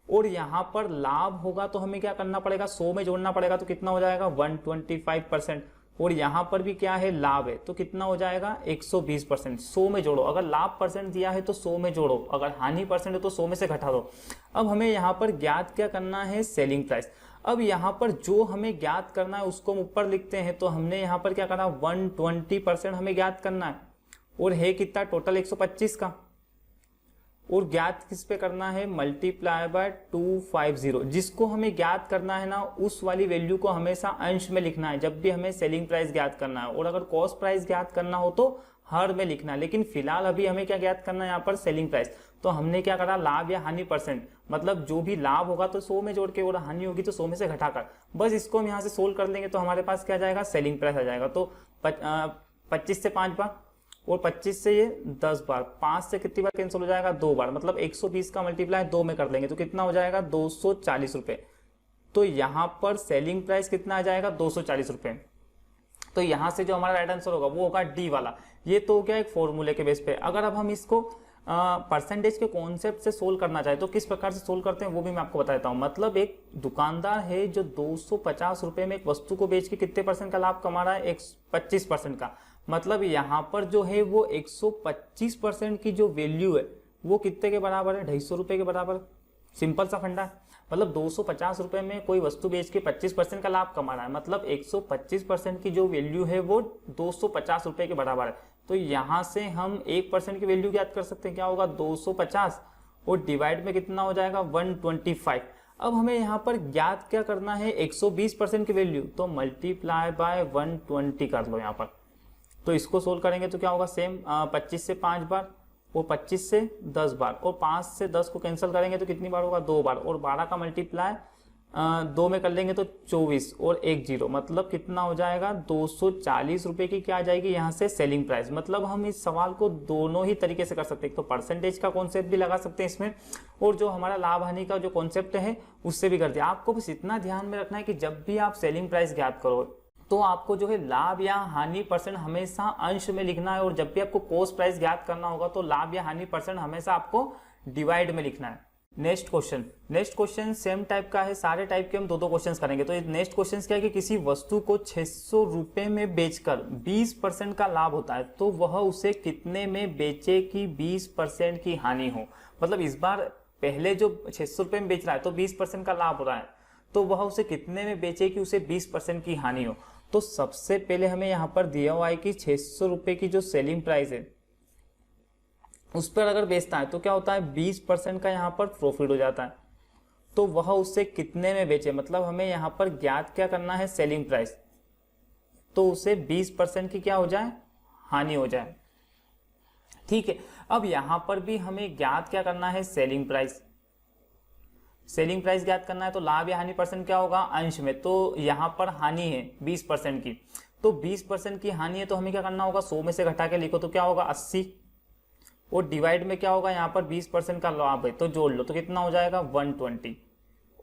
और यहाँ पर लाभ होगा तो हमें क्या करना पड़ेगा, 100 में जोड़ना पड़ेगा, तो कितना हो जाएगा 125%। और यहाँ पर भी क्या है, लाभ है, तो कितना हो जाएगा 120%। 100 में जोड़ो, अगर लाभ परसेंट दिया है तो 100 में जोड़ो, अगर हानि परसेंट है तो 100 में से घटा दो। अब हमें यहाँ पर ज्ञात क्या करना है, सेलिंग प्राइस। अब यहाँ पर जो हमें ज्ञात करना है उसको हम ऊपर लिखते हैं, तो हमने यहाँ पर क्या करा, 120% हमें ज्ञात करना है, और है कितना टोटल 125 का, और ज्ञात किस पे करना है, मल्टीप्लाई बाय 250। जिसको हमें ज्ञात करना है ना, उस वाली वैल्यू को हमेशा अंश में लिखना है जब भी हमें सेलिंग प्राइस ज्ञात करना है, और अगर कॉस्ट प्राइस ज्ञात करना हो तो हर में लिखना है। लेकिन फिलहाल अभी हमें क्या ज्ञात करना है यहाँ पर, सेलिंग प्राइस। तो हमने क्या करा, लाभ या हानि परसेंट, मतलब जो भी लाभ होगा तो 100 में जोड़ के, और हानि होगी तो 100 में से घटाकर, बस इसको हम यहाँ से सोल्व कर लेंगे तो हमारे पास क्या जाएगा, सेलिंग प्राइस आ जाएगा। तो 25 से 5 बार, और 25 से ये 10 बार, 5 से कितनी बार कैंसिल हो जाएगा, 2 बार, मतलब 120 का मल्टीप्लाई 2 में कर लेंगे तो कितना हो जाएगा, 240 रुपए। तो यहाँ पर सेलिंग प्राइस कितना आ जाएगा, 240 रुपए। तो यहाँ से जो हमारा राइट आंसर होगा वो होगा डी वाला। ये तो हो गया एक फॉर्मूले के बेस पे। अगर अब हम इसको परसेंटेज के कॉन्सेप्ट से सोल्व करना चाहे तो किस प्रकार से सोल्व करते हैं वो भी मैं आपको बता देता हूँ। मतलब एक दुकानदार है जो 250 रुपए में एक वस्तु को बेच के कितने परसेंट का लाभ कमा रहा है, 25% का। मतलब यहाँ पर जो है वो 125% की जो वैल्यू है वो कितने के बराबर है, 250 रुपए के बराबर। सिंपल सा फंडा है। मतलब 250 रुपए में कोई वस्तु बेच के 25% का लाभ कमा रहा है, मतलब 125% की जो वैल्यू है वो 250 रुपए के बराबर है। तो यहाँ से हम 1% की वैल्यू ज्ञात कर सकते हैं, क्या होगा 250, और डिवाइड में कितना हो जाएगा 125। अब हमें यहाँ पर ज्ञात क्या करना है, 120% की वैल्यू, तो मल्टीप्लाई बाय 120 कर लो यहाँ पर। तो इसको सोल्व करेंगे तो क्या होगा, सेम 25 से 5 बार, और 25 से 10 बार, और 5 से 10 को कैंसिल करेंगे तो कितनी बार होगा, 2 बार, और 12 का मल्टीप्लाई 2 में कर लेंगे तो 24 और 1 जीरो, मतलब कितना हो जाएगा 240 रुपए की क्या आ जाएगी यहाँ से सेलिंग प्राइस। मतलब हम इस सवाल को दोनों ही तरीके से कर सकते हैं, तो परसेंटेज का कॉन्सेप्ट भी लगा सकते हैं इसमें, और जो हमारा लाभ हानि का जो कॉन्सेप्ट है उससे भी कर दिया। आपको बस इतना ध्यान में रखना है कि जब भी आप सेलिंग प्राइस ज्ञात करो तो आपको जो है लाभ या हानि परसेंट हमेशा अंश में लिखना है, और जब भी आपको कॉस्ट प्राइस ज्ञात करना होगा तो लाभ या हानि परसेंट हमेशा आपको डिवाइड में लिखना है। नेक्स्ट क्वेश्चन सेम टाइप का है, सारे टाइप के हम दो क्वेश्चन करेंगे। तो नेक्स्ट क्वेश्चन क्या है कि किसी वस्तु को 600 रुपए में बेचकर 20% का लाभ होता है, तो वह उसे कितने में बेचे कि 20% की हानि हो। मतलब इस बार पहले जो 600 रुपए में बेच रहा है तो 20% का लाभ हो रहा है, तो वह उसे कितने में बेचे कि उसे 20% की हानि हो। तो सबसे पहले हमें यहाँ पर दिया हुआ है कि 600 रुपए की जो सेलिंग प्राइस है उस पर अगर बेचता है तो क्या होता है, 20% का यहाँ पर प्रॉफिट हो जाता है, तो वह उससे कितने में बेचे। मतलब हमें यहाँ पर ज्ञात क्या करना है, सेलिंग प्राइस, तो उसे 20% की क्या हो जाए, हानि हो जाए। ठीक है, अब यहाँ पर भी हमें ज्ञात क्या करना है, सेलिंग प्राइस। सेलिंग प्राइस ज्ञात करना है तो लाभ या हानि परसेंट क्या होगा, अंश में। तो यहाँ पर हानि है 20% की, तो 20% की हानि है तो हमें क्या करना होगा, 100 में से घटा के लिखो तो क्या होगा 80, और डिवाइड में क्या होगा, यहाँ पर 20% का लाभ है तो जोड़ लो तो कितना हो जाएगा 120,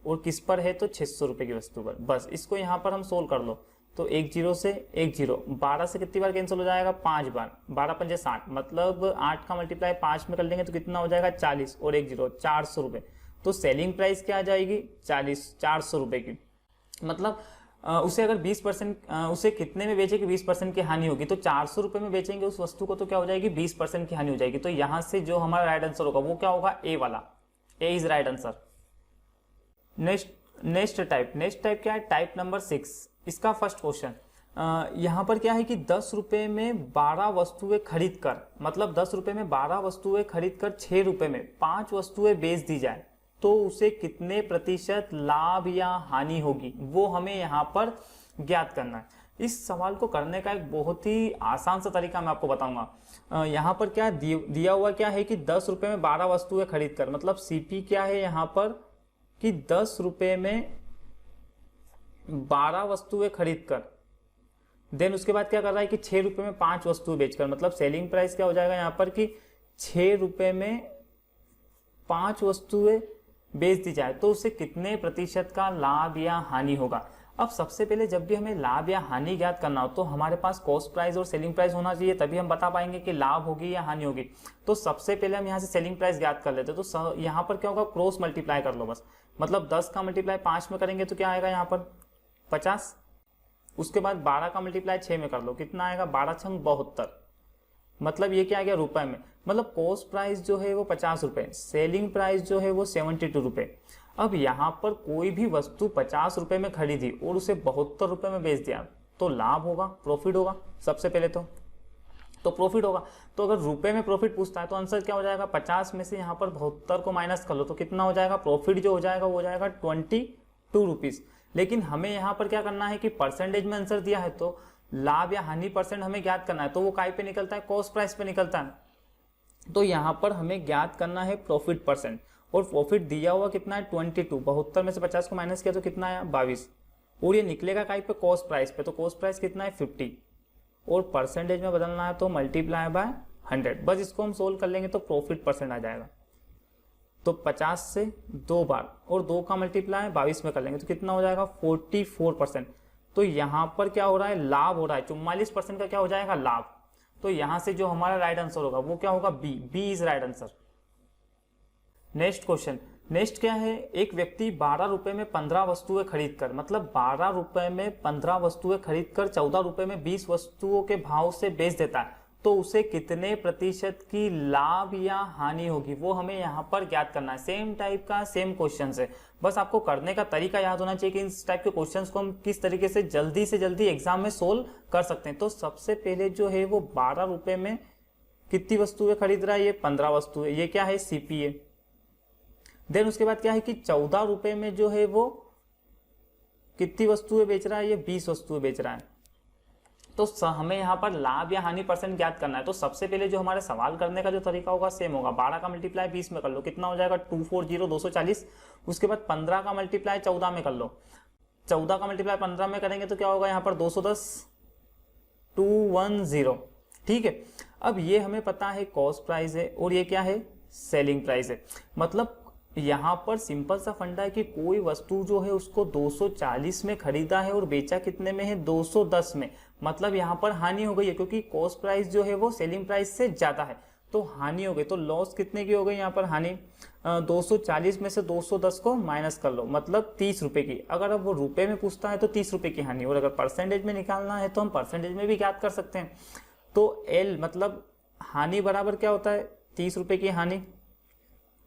और किस पर है तो 600 रुपए की वस्तु पर। बस इसको यहाँ पर हम सोल्व कर लो तो 1 जीरो से 1 जीरो, 12 से कितनी बार कैंसिल हो जाएगा, 5 बार, 12 पंजे 60, मतलब 8 का मल्टीप्लाई 5 में कर लेंगे तो कितना हो जाएगा 40, और 1 जीरो 400 रुपए। तो सेलिंग प्राइस क्या आ जाएगी 400 रुपए की। मतलब उसे अगर 20% उसे कितने में बेचे कि 20% की हानि होगी, तो 400 रुपए में बेचेंगे उस वस्तु को तो क्या हो जाएगी 20% की हानि हो जाएगी। तो यहां से जो हमारा राइट आंसर होगा वो क्या होगा, ए वाला, A is right answer. Next type क्या है, टाइप नंबर 6। इसका फर्स्ट क्वेश्चन यहाँ पर क्या है कि 10 रुपए में 12 वस्तुएं खरीद कर, मतलब 10 रुपए में 12 वस्तुएं खरीद कर 6 रुपए में 5 वस्तुएं बेच दी जाए तो उसे कितने प्रतिशत लाभ या हानि होगी, वो हमें यहाँ पर ज्ञात करना है। इस सवाल को करने का एक बहुत ही आसान सा तरीका मैं आपको बताऊंगा। यहाँ पर क्या दिया हुआ क्या है कि 10 रुपए में 12 वस्तुएं खरीद कर, मतलब सीपी क्या है यहाँ पर कि 10 रुपए में 12 वस्तुएं खरीद कर, देन उसके बाद क्या कर रहा है कि 6 रुपए में 5 वस्तुएं बेचकर, मतलब सेलिंग प्राइस क्या हो जाएगा यहाँ पर कि 6 रुपए में 5 वस्तुएं बेच दी जाए तो उसे कितने प्रतिशत का लाभ या हानि होगा। अब सबसे पहले जब भी हमें लाभ या हानि ज्ञात करना हो तो हमारे पास कॉस्ट प्राइस और सेलिंग प्राइस होना चाहिए, तभी हम बता पाएंगे कि लाभ होगी या हानि होगी। तो सबसे पहले हम यहाँ से सेलिंग प्राइस ज्ञात कर लेते हैं। तो यहाँ पर क्या होगा, क्रॉस मल्टीप्लाई कर लो बस। मतलब 10 का मल्टीप्लाई 5 में करेंगे तो क्या आएगा यहाँ पर 50, उसके बाद 12 का मल्टीप्लाई 6 में कर लो, कितना आएगा 12 छंग 72, मतलब ये क्या आ गया रुपए में। मतलब कॉस्ट प्राइस जो है वो 50 रुपए, सेलिंग प्राइस जो है वो 72 रुपए। अब यहाँ पर कोई भी वस्तु 50 रुपए में खरीदी और उसे 72 रुपए में बेच दिया तो लाभ होगा, प्रॉफिट होगा सबसे पहले तो प्रॉफिट होगा। तो अगर रुपए में प्रॉफिट पूछता है तो आंसर क्या हो जाएगा, 50 में से यहाँ पर 72 को माइनस कर लो तो कितना हो जाएगा, प्रॉफिट जो हो जाएगा वो हो जाएगा 22 रुपीज। लेकिन हमें यहाँ पर क्या करना है कि परसेंटेज में आंसर दिया है तो लाभ या हानि परसेंट हमें ज्ञात करना है, तो वो काय पे निकलता है, कॉस्ट प्राइस पे निकलता है। तो यहाँ पर हमें ज्ञात करना है प्रॉफिट परसेंट, और प्रॉफिट दिया हुआ कितना है 22, 72 में से 50 को माइनस किया तो कितना आया 22, और ये निकलेगा काय पे, कॉस्ट प्राइस पे। तो कॉस्ट प्राइस कितना है 50, और परसेंटेज में बदलना है तो मल्टीप्लाई बाय 100। बस इसको हम सोल्व कर लेंगे तो प्रॉफिट परसेंट आ जाएगा। तो 50 से 2 बार और 2 का मल्टीप्लाई 22 में कर लेंगे तो कितना हो जाएगा 44%। तो यहाँ पर क्या हो रहा है, लाभ हो रहा है, 44% का क्या हो जाएगा लाभ। तो यहाँ से जो हमारा राइट आंसर होगा वो क्या होगा, B is right answer. Next question, next क्या है, एक व्यक्ति 12 रुपए में 15 वस्तुएं खरीदकर, मतलब 12 रुपए में 15 वस्तुएं खरीदकर 14 रुपए में 20 वस्तुओं के भाव से बेच देता है, तो उसे कितने प्रतिशत की लाभ या हानि होगी वो हमें यहाँ पर ज्ञात करना है। सेम टाइप का सेम क्वेश्चन है, बस आपको करने का तरीका याद होना चाहिए कि इस टाइप के क्वेश्चंस को हम किस तरीके से जल्दी एग्जाम में सोल्व कर सकते हैं। तो सबसे पहले जो है वो 12 रुपए में कितनी वस्तुएं खरीद रहा है, ये 15 वस्तुएं, ये क्या है सीपीए। देन उसके बाद क्या है कि 14 रुपए में जो है वो कितनी वस्तुएं बेच रहा है, ये 20 वस्तुएं बेच रहा है। तो हमें यहाँ पर लाभ या हानि परसेंट ज्ञात करना है। तो सबसे पहले जो हमारे सवाल करने का जो तरीका होगा सेम होगा, 12 का मल्टीप्लाई 20 में कर लो, कितना हो जाएगा 240 उसके बाद 15 का मल्टीप्लाई 14 में कर लो, 14 का मल्टीप्लाई 15 में करेंगे तो क्या होगा यहाँ पर 210 210, ठीक है। अब ये हमें पता है कॉस्ट प्राइस है और ये क्या है सेलिंग प्राइस है। मतलब यहाँ पर सिंपल सा फंडा है कि कोई वस्तु जो है उसको 240 में खरीदा है और बेचा कितने में है 210 में, मतलब यहाँ पर हानि हो गई है क्योंकि कॉस्ट प्राइस जो है वो सेलिंग प्राइस से ज्यादा है, तो हानि हो गई। तो लॉस कितने की हो गई यहाँ पर हानि, 240 में से 210 को माइनस कर लो, मतलब 30 रुपए की। अगर अब वो रुपए में पूछता है तो 30 रुपए की हानि, और अगर परसेंटेज में निकालना है तो हम परसेंटेज में भी ज्ञात कर सकते हैं। तो एल मतलब हानि बराबर क्या होता है 30 रुपए की हानि,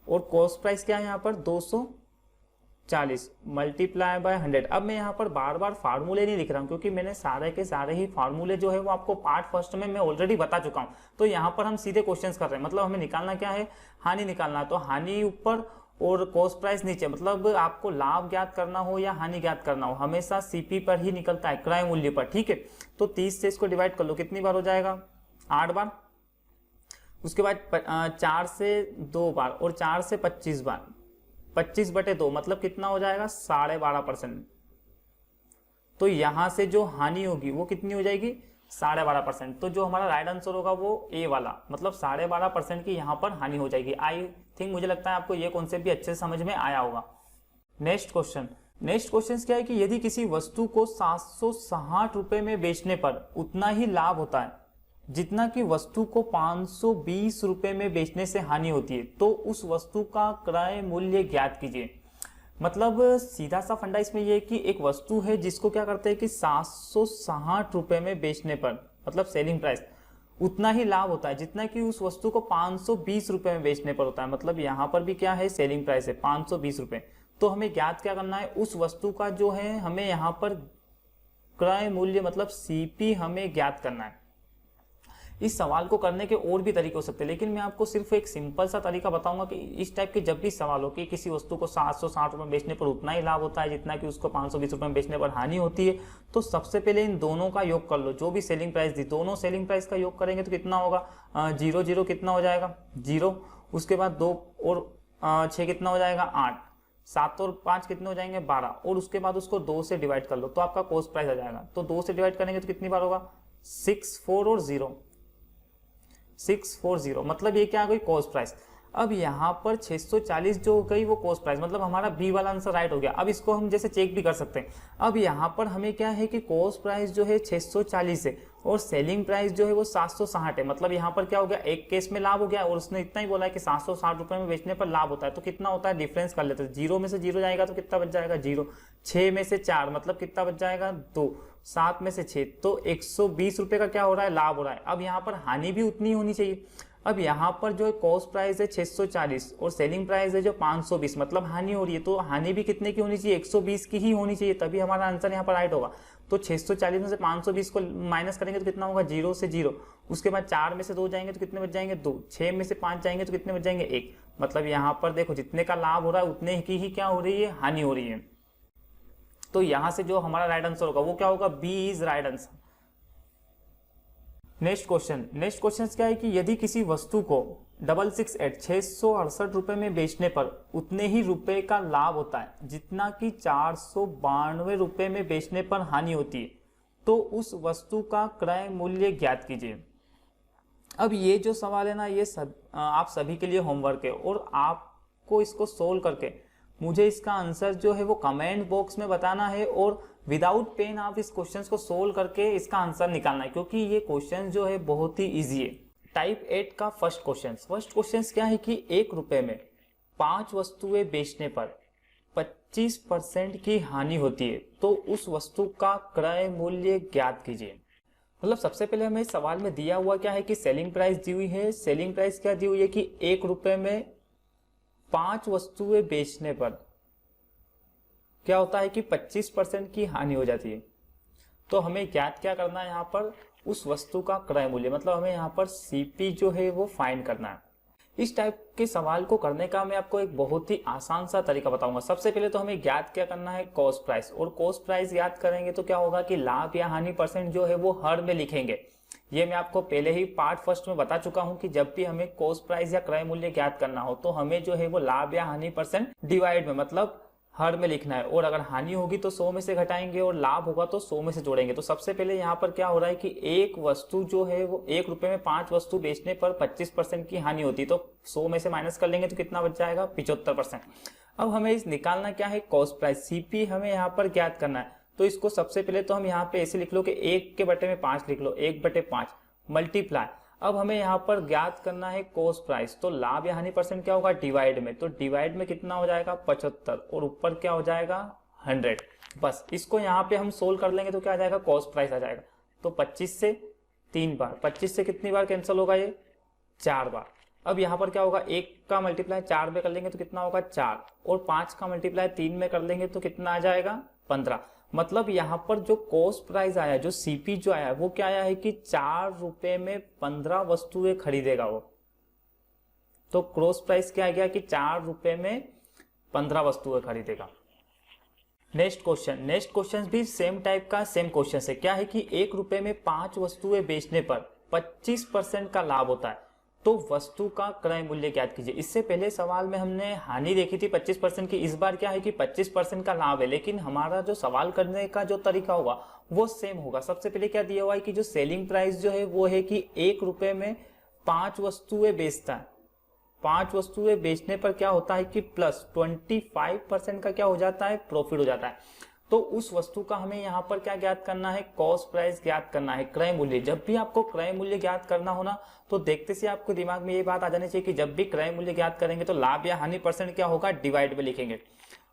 और कॉस्ट प्राइस क्या है यहाँ पर 240 मल्टीप्लाई बाय 100। अब मैं यहाँ पर बार बार फार्मूले नहीं लिख रहा हूँ क्योंकि मैंने सारे के सारे ही फार्मूले जो है वो आपको पार्ट फर्स्ट में मैं ऑलरेडी बता चुका हूँ। तो यहाँ पर हम सीधे क्वेश्चंस कर रहे हैं, मतलब हमें निकालना क्या है, हानि निकालना। तो हानि ऊपर और कॉस्ट प्राइस नीचे, मतलब आपको लाभ ज्ञात करना हो या हानि ज्ञात करना हो हमेशा सीपी पर ही निकलता है, क्रय मूल्य पर, ठीक है। तो 30 से इसको डिवाइड कर लो, कितनी बार हो जाएगा 8 बार। उसके बाद 4 से 2 बार और 4 से 25 बार, 25/2 मतलब कितना हो जाएगा 12.5%। तो यहां से जो हानि होगी वो कितनी हो जाएगी 12.5%। तो जो हमारा राइट आंसर होगा वो ए वाला, मतलब 12.5% की यहाँ पर हानि हो जाएगी। आई थिंक मुझे लगता है आपको ये कॉन्सेप्ट भी अच्छे से समझ में आया होगा। नेक्स्ट क्वेश्चन क्या है कि यदि किसी वस्तु को 760 रुपए में बेचने पर उतना ही लाभ होता है जितना कि वस्तु को 520 रुपए में बेचने से हानि होती है, तो उस वस्तु का क्रय मूल्य ज्ञात कीजिए। मतलब सीधा सा फंडा इसमें यह है कि एक वस्तु है जिसको क्या करते हैं कि 760 रुपए में बेचने पर, मतलब सेलिंग प्राइस, उतना ही लाभ होता है जितना कि उस वस्तु को 520 रुपए में बेचने पर होता है। मतलब यहाँ पर भी क्या है सेलिंग प्राइस है 520 रुपए। तो हमें ज्ञात क्या करना है, उस वस्तु का जो है हमें यहाँ पर क्रय मूल्य मतलब सीपी हमें ज्ञात करना है। इस सवाल को करने के और भी तरीके हो सकते हैं, लेकिन मैं आपको सिर्फ एक सिंपल सा तरीका बताऊंगा कि इस टाइप के जब भी सवाल हो कि किसी वस्तु को 760 रुपए में बेचने पर उतना ही लाभ होता है जितना कि उसको 520 रुपए में बेचने पर हानि होती है, तो सबसे पहले इन दोनों का योग कर लो। जो भी सेलिंग प्राइस दी, दोनों सेलिंग प्राइस का योग करेंगे तो कितना होगा 0 0 कितना हो जाएगा 0। उसके बाद 2 और 6 कितना हो जाएगा 8, 7 और 5 कितने हो जाएंगे 12, और उसके बाद उसको 2 से डिवाइड कर लो तो आपका कॉस्ट प्राइस आ जाएगा। तो 2 से डिवाइड करेंगे तो कितनी बार होगा 6 4 और 0, 640, मतलब ये क्या आ गई कॉस्ट प्राइस। अब यहाँ पर 640 जो हो गई वो कॉस्ट प्राइस, मतलब हमारा बी वाला आंसर राइट हो गया। अब इसको हम जैसे चेक भी कर सकते हैं। अब यहाँ पर हमें क्या है कि कॉस्ट प्राइस जो है 640 है और सेलिंग प्राइस जो है वो 760 है। मतलब यहाँ पर क्या हो गया, एक केस में लाभ हो गया और उसने इतना ही बोला है कि 760 रुपए में बेचने पर लाभ होता है। तो कितना होता है डिफरेंस कर लेते हैं, 0 में से 0 जाएगा तो कितना बच जाएगा 0, 6 में से 4 मतलब कितना बच जाएगा 2, 7 में से 6, तो 120 रुपये का क्या हो रहा है, लाभ हो रहा है। अब यहाँ पर हानि भी उतनी होनी चाहिए। अब यहाँ पर जो कॉस्ट प्राइस है 640 और सेलिंग प्राइस है जो 520, मतलब हानि हो रही है, तो हानि भी कितने की होनी चाहिए, 120 की ही होनी चाहिए, तभी हमारा आंसर यहाँ पर राइट होगा। तो 640 में से 520 को माइनस करेंगे तो कितना होगा, 0 से 0। उसके बाद 4 में से 2 जाएंगे तो कितने बच जाएंगे, 2। 6 में से 5 जाएंगे तो कितने बच जाएंगे, 1। मतलब यहाँ पर देखो जितने का लाभ हो रहा है उतने की ही क्या हो रही है, हानि हो रही है। तो यहाँ से जो हमारा राइट आंसर होगा वो क्या होगा, B is right answer. Next question क्या है कि यदि किसी वस्तु को 668 रुपए में बेचने पर उतने ही रुपए का लाभ होता है जितना कि 492 रुपए में बेचने पर हानि होती है, तो उस वस्तु का क्रय मूल्य ज्ञात कीजिए। अब ये जो सवाल है ना, ये आप सभी के लिए होमवर्क है और आपको इसको सोल्व करके मुझे इसका आंसर जो है वो कमेंट बॉक्स में बताना है और विदाउट पेन आप इस क्वेश्चन को सोल्व करके इसका आंसर निकालना है, क्योंकि ये क्वेश्चन जो है बहुत ही इजी है। टाइप 8 का फर्स्ट क्वेश्चन क्या है कि 1 रुपए में 5 वस्तुएं बेचने पर 25% की हानि होती है, तो उस वस्तु का क्रय मूल्य ज्ञात कीजिए। मतलब सबसे पहले हमें इस सवाल में दिया हुआ क्या है कि सेलिंग प्राइस दी हुई है। सेलिंग प्राइस क्या दी हुई है कि 1 रुपए में 5 वस्तुएं बेचने पर क्या होता है कि 25% की हानि हो जाती है। तो हमें ज्ञात क्या करना है यहाँ पर, उस वस्तु का क्रय मूल्य, मतलब हमें यहाँ पर सीपी जो है वो फाइंड करना है। इस टाइप के सवाल को करने का मैं आपको एक बहुत ही आसान सा तरीका बताऊंगा। सबसे पहले तो हमें ज्ञात क्या करना है, कॉस्ट प्राइस, और कॉस्ट प्राइस ज्ञात करेंगे तो क्या होगा कि लाभ या हानि परसेंट जो है वो हर में लिखेंगे। ये मैं आपको पहले ही पार्ट फर्स्ट में बता चुका हूं कि जब भी हमें कॉस्ट प्राइस या क्रय मूल्य ज्ञात करना हो तो हमें जो है वो लाभ या हानि परसेंट डिवाइड में, मतलब हर में लिखना है, और अगर हानि होगी तो 100 में से घटाएंगे और लाभ होगा तो 100 में से जोड़ेंगे। तो सबसे पहले यहाँ पर क्या हो रहा है कि एक वस्तु जो है वो 1 रुपए में 5 वस्तु बेचने पर 25% की हानि होती है, तो 100 में से माइनस कर लेंगे तो कितना बच जाएगा, 75%। अब हमें इस निकालना क्या है, कॉस्ट प्राइस, सीपी हमें यहाँ पर ज्ञात करना है। तो इसको सबसे पहले तो हम यहाँ पे ऐसे लिख लो कि 1 के बटे में 5 लिख लो, 1/5 मल्टीप्लाई। अब हमें यहाँ पर ज्ञात करना है कॉस्ट प्राइस, तो लाभ या हानि परसेंट क्या होगा, डिवाइड में, तो डिवाइड में कितना हो जाएगा, 75, और ऊपर क्या हो जाएगा, 100। बस इसको यहाँ पे हम सोल्व कर लेंगे तो क्या आ जाएगा, कॉस्ट प्राइस आ जाएगा। तो 25 से 3 बार, 25 से कितनी बार कैंसिल होगा, ये 4 बार। अब यहाँ पर क्या होगा, 1 का मल्टीप्लाई 4 में कर लेंगे तो कितना होगा, 4, और 5 का मल्टीप्लाई 3 में कर लेंगे तो कितना आ जाएगा, 15। मतलब यहाँ पर जो कॉस्ट प्राइस आया, जो सीपी जो आया वो क्या आया है कि 4 रुपए में 15 वस्तुएं खरीदेगा वो। तो कॉस्ट प्राइस क्या आ गया कि 4 रुपए में 15 वस्तुएं खरीदेगा। नेक्स्ट क्वेश्चन भी सेम टाइप का सेम क्वेश्चन है। क्या है कि 1 रुपए में 5 वस्तुएं बेचने पर 25% का लाभ होता है, तो वस्तु का क्रय मूल्य ज्ञात कीजिए। इससे पहले सवाल में हमने हानि देखी थी 25% की, इस बार क्या है कि 25% का लाभ है, लेकिन हमारा जो सवाल करने का जो तरीका होगा वो सेम होगा। सबसे पहले क्या दिया हुआ है कि जो सेलिंग प्राइस जो है वो है कि 1 रुपए में 5 वस्तुएं बेचता है, 5 वस्तुएं बेचने पर क्या होता है कि प्लस 25% का क्या हो जाता है, प्रॉफिट हो जाता है। तो उस वस्तु का हमें यहाँ पर क्या ज्ञात करना है, कॉस्ट प्राइस ज्ञात करना है, क्रय मूल्य। जब भी आपको क्रय मूल्य ज्ञात करना हो ना, तो देखते से आपको दिमाग में ये बात आ जानी चाहिए कि जब भी क्रय मूल्य ज्ञात करेंगे तो लाभ या हानि परसेंट क्या होगा, डिवाइड में लिखेंगे।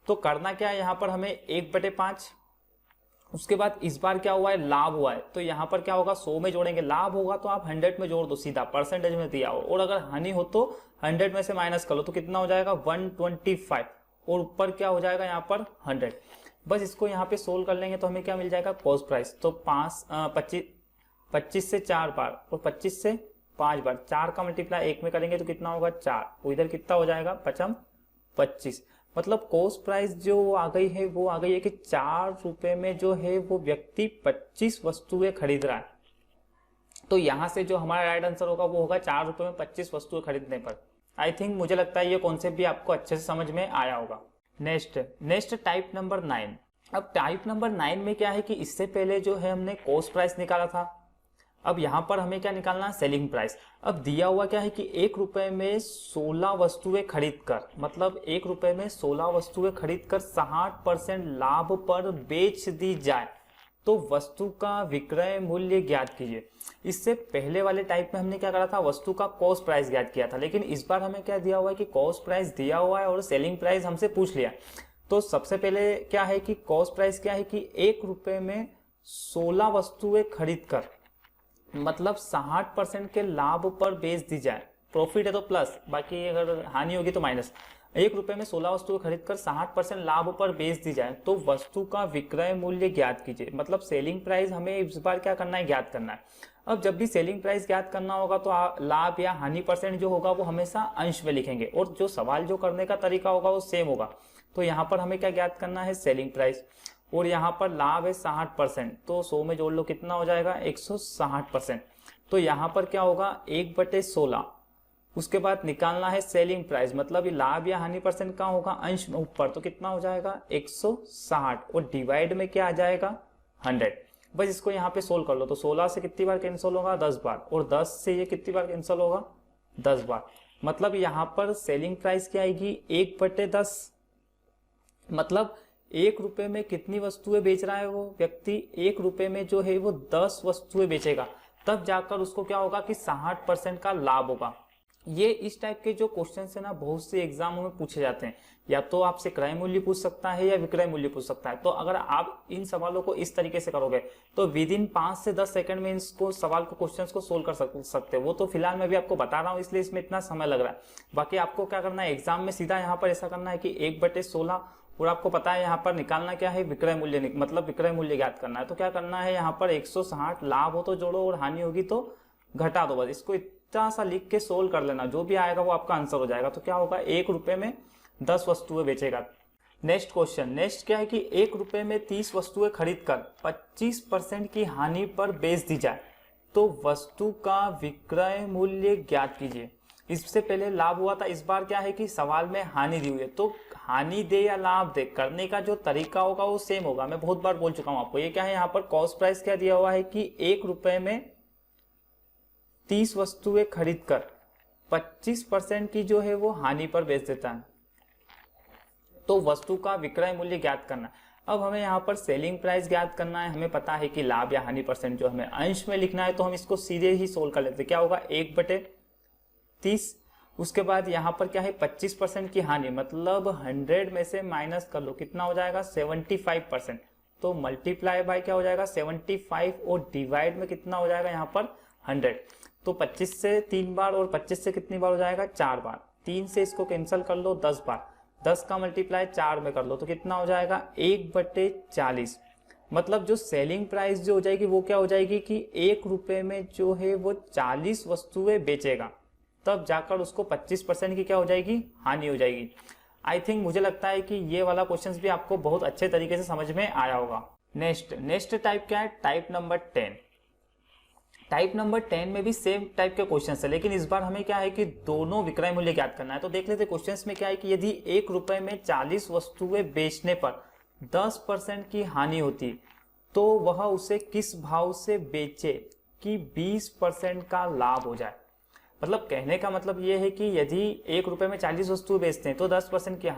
तो करना क्या है, यहाँ पर हमें 1/5, उसके बाद इस बार क्या हुआ है, लाभ हुआ है, तो यहाँ पर क्या होगा, 100 में जोड़ेंगे। लाभ होगा तो आप 100 में जोड़ दो, सीधा परसेंटेज में दिया हो, और अगर हानि हो तो 100 में से माइनस कर लो, तो कितना हो जाएगा, 125, और ऊपर क्या हो जाएगा यहाँ पर 100। बस इसको यहाँ पे सोल्व कर लेंगे तो हमें क्या मिल जाएगा, कॉस्ट प्राइस। तो 25 से 4 बार और 25 से 5 बार, 4 का मल्टीप्लाई 1 में करेंगे तो कितना होगा, 4, वो इधर कितना हो जाएगा, 25। मतलब कॉस्ट प्राइस जो आ गई है वो आ गई है कि 4 रुपए में जो है वो व्यक्ति 25 वस्तुएं खरीद रहा है। तो यहाँ से जो हमारा राइट आंसर होगा वो होगा 4 रुपए में 25 वस्तुएं खरीदने पर। आई थिंक मुझे लगता है ये कॉन्सेप्ट भी आपको अच्छे से समझ में आया होगा। Next type number 9। अब टाइप नंबर 9 में क्या है कि इससे पहले जो है हमने कॉस्ट प्राइस निकाला था, अब यहाँ पर हमें क्या निकालना है, सेलिंग प्राइस। अब दिया हुआ क्या है कि 1 रुपए में 16 वस्तुएं खरीदकर, मतलब 1 रुपए में 16 वस्तुएं खरीदकर 60% लाभ पर बेच दी जाए तो वस्तु का विक्रय मूल्य ज्ञात कीजिए। इससे पहले वाले टाइप में हमने क्या करा था, वस्तु का कॉस्ट प्राइस ज्ञात किया था, लेकिन इस बार हमें क्या दिया हुआ है कि कॉस्ट प्राइस दिया हुआ है और सेलिंग प्राइस हमसे पूछ लिया। तो सबसे पहले क्या है कि कॉस्ट प्राइस क्या है कि 1 रुपए में 16 वस्तुएं खरीद कर, मतलब 60% के लाभ पर बेच दी जाए, प्रॉफिट है तो प्लस, बाकी अगर हानि होगी तो माइनस। 1 रुपए में 16 वस्तुएं खरीदकर 60% लाभ पर बेच दी जाए तो वस्तु का विक्रय मूल्य ज्ञात कीजिए। मतलब सेलिंग प्राइस हमें इस बार क्या करना है, ज्ञात करना है। अब जब भी सेलिंग प्राइस ज्ञात करना होगा तो लाभ या हानि परसेंट जो होगा वो हमेशा अंश में लिखेंगे, और जो सवाल जो करने का तरीका होगा वो सेम होगा। तो यहाँ पर हमें क्या ज्ञात करना है, सेलिंग प्राइस, और यहाँ पर लाभ है 60%, तो 100 में जोड़ लो कितना हो जाएगा, 160%। तो यहाँ पर क्या होगा, 1/16। उसके बाद निकालना है सेलिंग प्राइस, मतलब ये लाभ या हानि परसेंट कहाँ होगा, अंश में ऊपर, तो कितना हो जाएगा 160, और डिवाइड में क्या आ जाएगा 100। बस इसको यहाँ पे सोल्व कर लो। तो 16 से कितनी बार कैंसिल होगा, 10 बार, और 10 से ये कितनी बार कैंसिल होगा, 10 बार। मतलब यहाँ पर सेलिंग प्राइस क्या आएगी, 1/10। मतलब 1 रुपए में कितनी वस्तुएं बेच रहा है वो व्यक्ति, 1 रुपए में जो है वो 10 वस्तुएं बेचेगा, तब जाकर उसको क्या होगा कि 60% का लाभ होगा। ये इस टाइप के जो क्वेश्चन है ना, बहुत से एग्जामों में पूछे जाते हैं। या तो आपसे क्रय मूल्य पूछ सकता है या विक्रय मूल्य पूछ सकता है। तो अगर आप इन सवालों को इस तरीके से करोगे तो विद इन 5 से 10 सेकंड में इसको सवाल को क्वेश्चंस को सोल्व कर सकते हो। वो तो फिलहाल मैं भी आपको बता रहा हूँ, इसलिए इसमें इतना समय लग रहा है। बाकी आपको क्या करना है, एग्जाम में सीधा यहाँ पर ऐसा करना है कि 1/16, और आपको पता है यहाँ पर निकालना क्या है, विक्रय मूल्य, मतलब विक्रय मूल्य ज्ञात करना है। तो क्या करना है, यहाँ पर 160, लाभ हो तो जोड़ो और हानि होगी तो घटा दो। बस इसको इतना सा लिख के सोल्व कर लेना, जो भी आएगा वो आपका आंसर हो जाएगा। तो क्या होगा, 1 रुपए में 10 वस्तुएं बेचेगा। नेक्स्ट क्वेश्चन, नेक्स्ट क्या है कि 1 रुपए में 30 वस्तुएं खरीदकर 25% की हानि पर बेच दी जाए तो वस्तु का विक्रय मूल्य ज्ञात कीजिए। इससे पहले लाभ हुआ था, इस बार क्या है कि सवाल में हानि दी हुई है। तो हानि दे या लाभ दे, करने का जो तरीका होगा वो सेम होगा। मैं बहुत बार बोल चुका हूं आपको। ये क्या है, यहाँ पर कॉस्ट प्राइस क्या दिया हुआ है कि 1 रुपए में 30 वस्तुएं खरीदकर 25% की जो है वो हानि पर बेच देता है, तो वस्तु का विक्रय मूल्य ज्ञात करना। अब हमें यहाँ पर सेलिंग प्राइस ज्ञात करना है। हमें पता है कि लाभ या हानि परसेंट जो हमें अंश में लिखना है, तो हम इसको सीधे ही सोल्व कर लेते हैं। क्या होगा, 1/30। उसके बाद यहाँ पर क्या है, 25% की हानि, मतलब 100 में से माइनस कर लो, कितना हो जाएगा 75%। तो मल्टीप्लाई बाय क्या हो जाएगा 75, और डिवाइड में कितना हो जाएगा यहाँ पर 100। तो 25 से 3 बार, और 25 से कितनी बार हो जाएगा 4 बार। 3 से इसको कैंसिल कर लो 10 बार, 10 का मल्टीप्लाई 4 में कर लो, तो कितना हो जाएगा 1/40। मतलब जो सेलिंग प्राइस जो हो जाएगी वो क्या हो जाएगी कि 1 रुपए में जो है वो 40 वस्तुएं बेचेगा, तब जाकर उसको 25% की क्या हो जाएगी, हानि हो जाएगी। आई थिंक मुझे लगता है कि ये वाला क्वेश्चन भी आपको बहुत अच्छे तरीके से समझ में आया होगा। नेक्स्ट टाइप क्या है, टाइप नंबर 10। टाइप नंबर 10 में भी सेम टाइप के क्वेश्चन है, लेकिन इस बार हमें क्या है कि दोनों विक्रय मूल्य ज्ञात करना है। तो देख लेते क्वेश्चंस में क्या है कि यदि 1 रुपए में 40 वस्तुएं बेचने पर 10% की हानि होती तो वह उसे किस भाव से बेचे कि 20% का लाभ हो जाए। मतलब कहने का मतलब यह है कि यदि 1 रुपए में 40 वस्तुएं बेचते हैं तो 10% की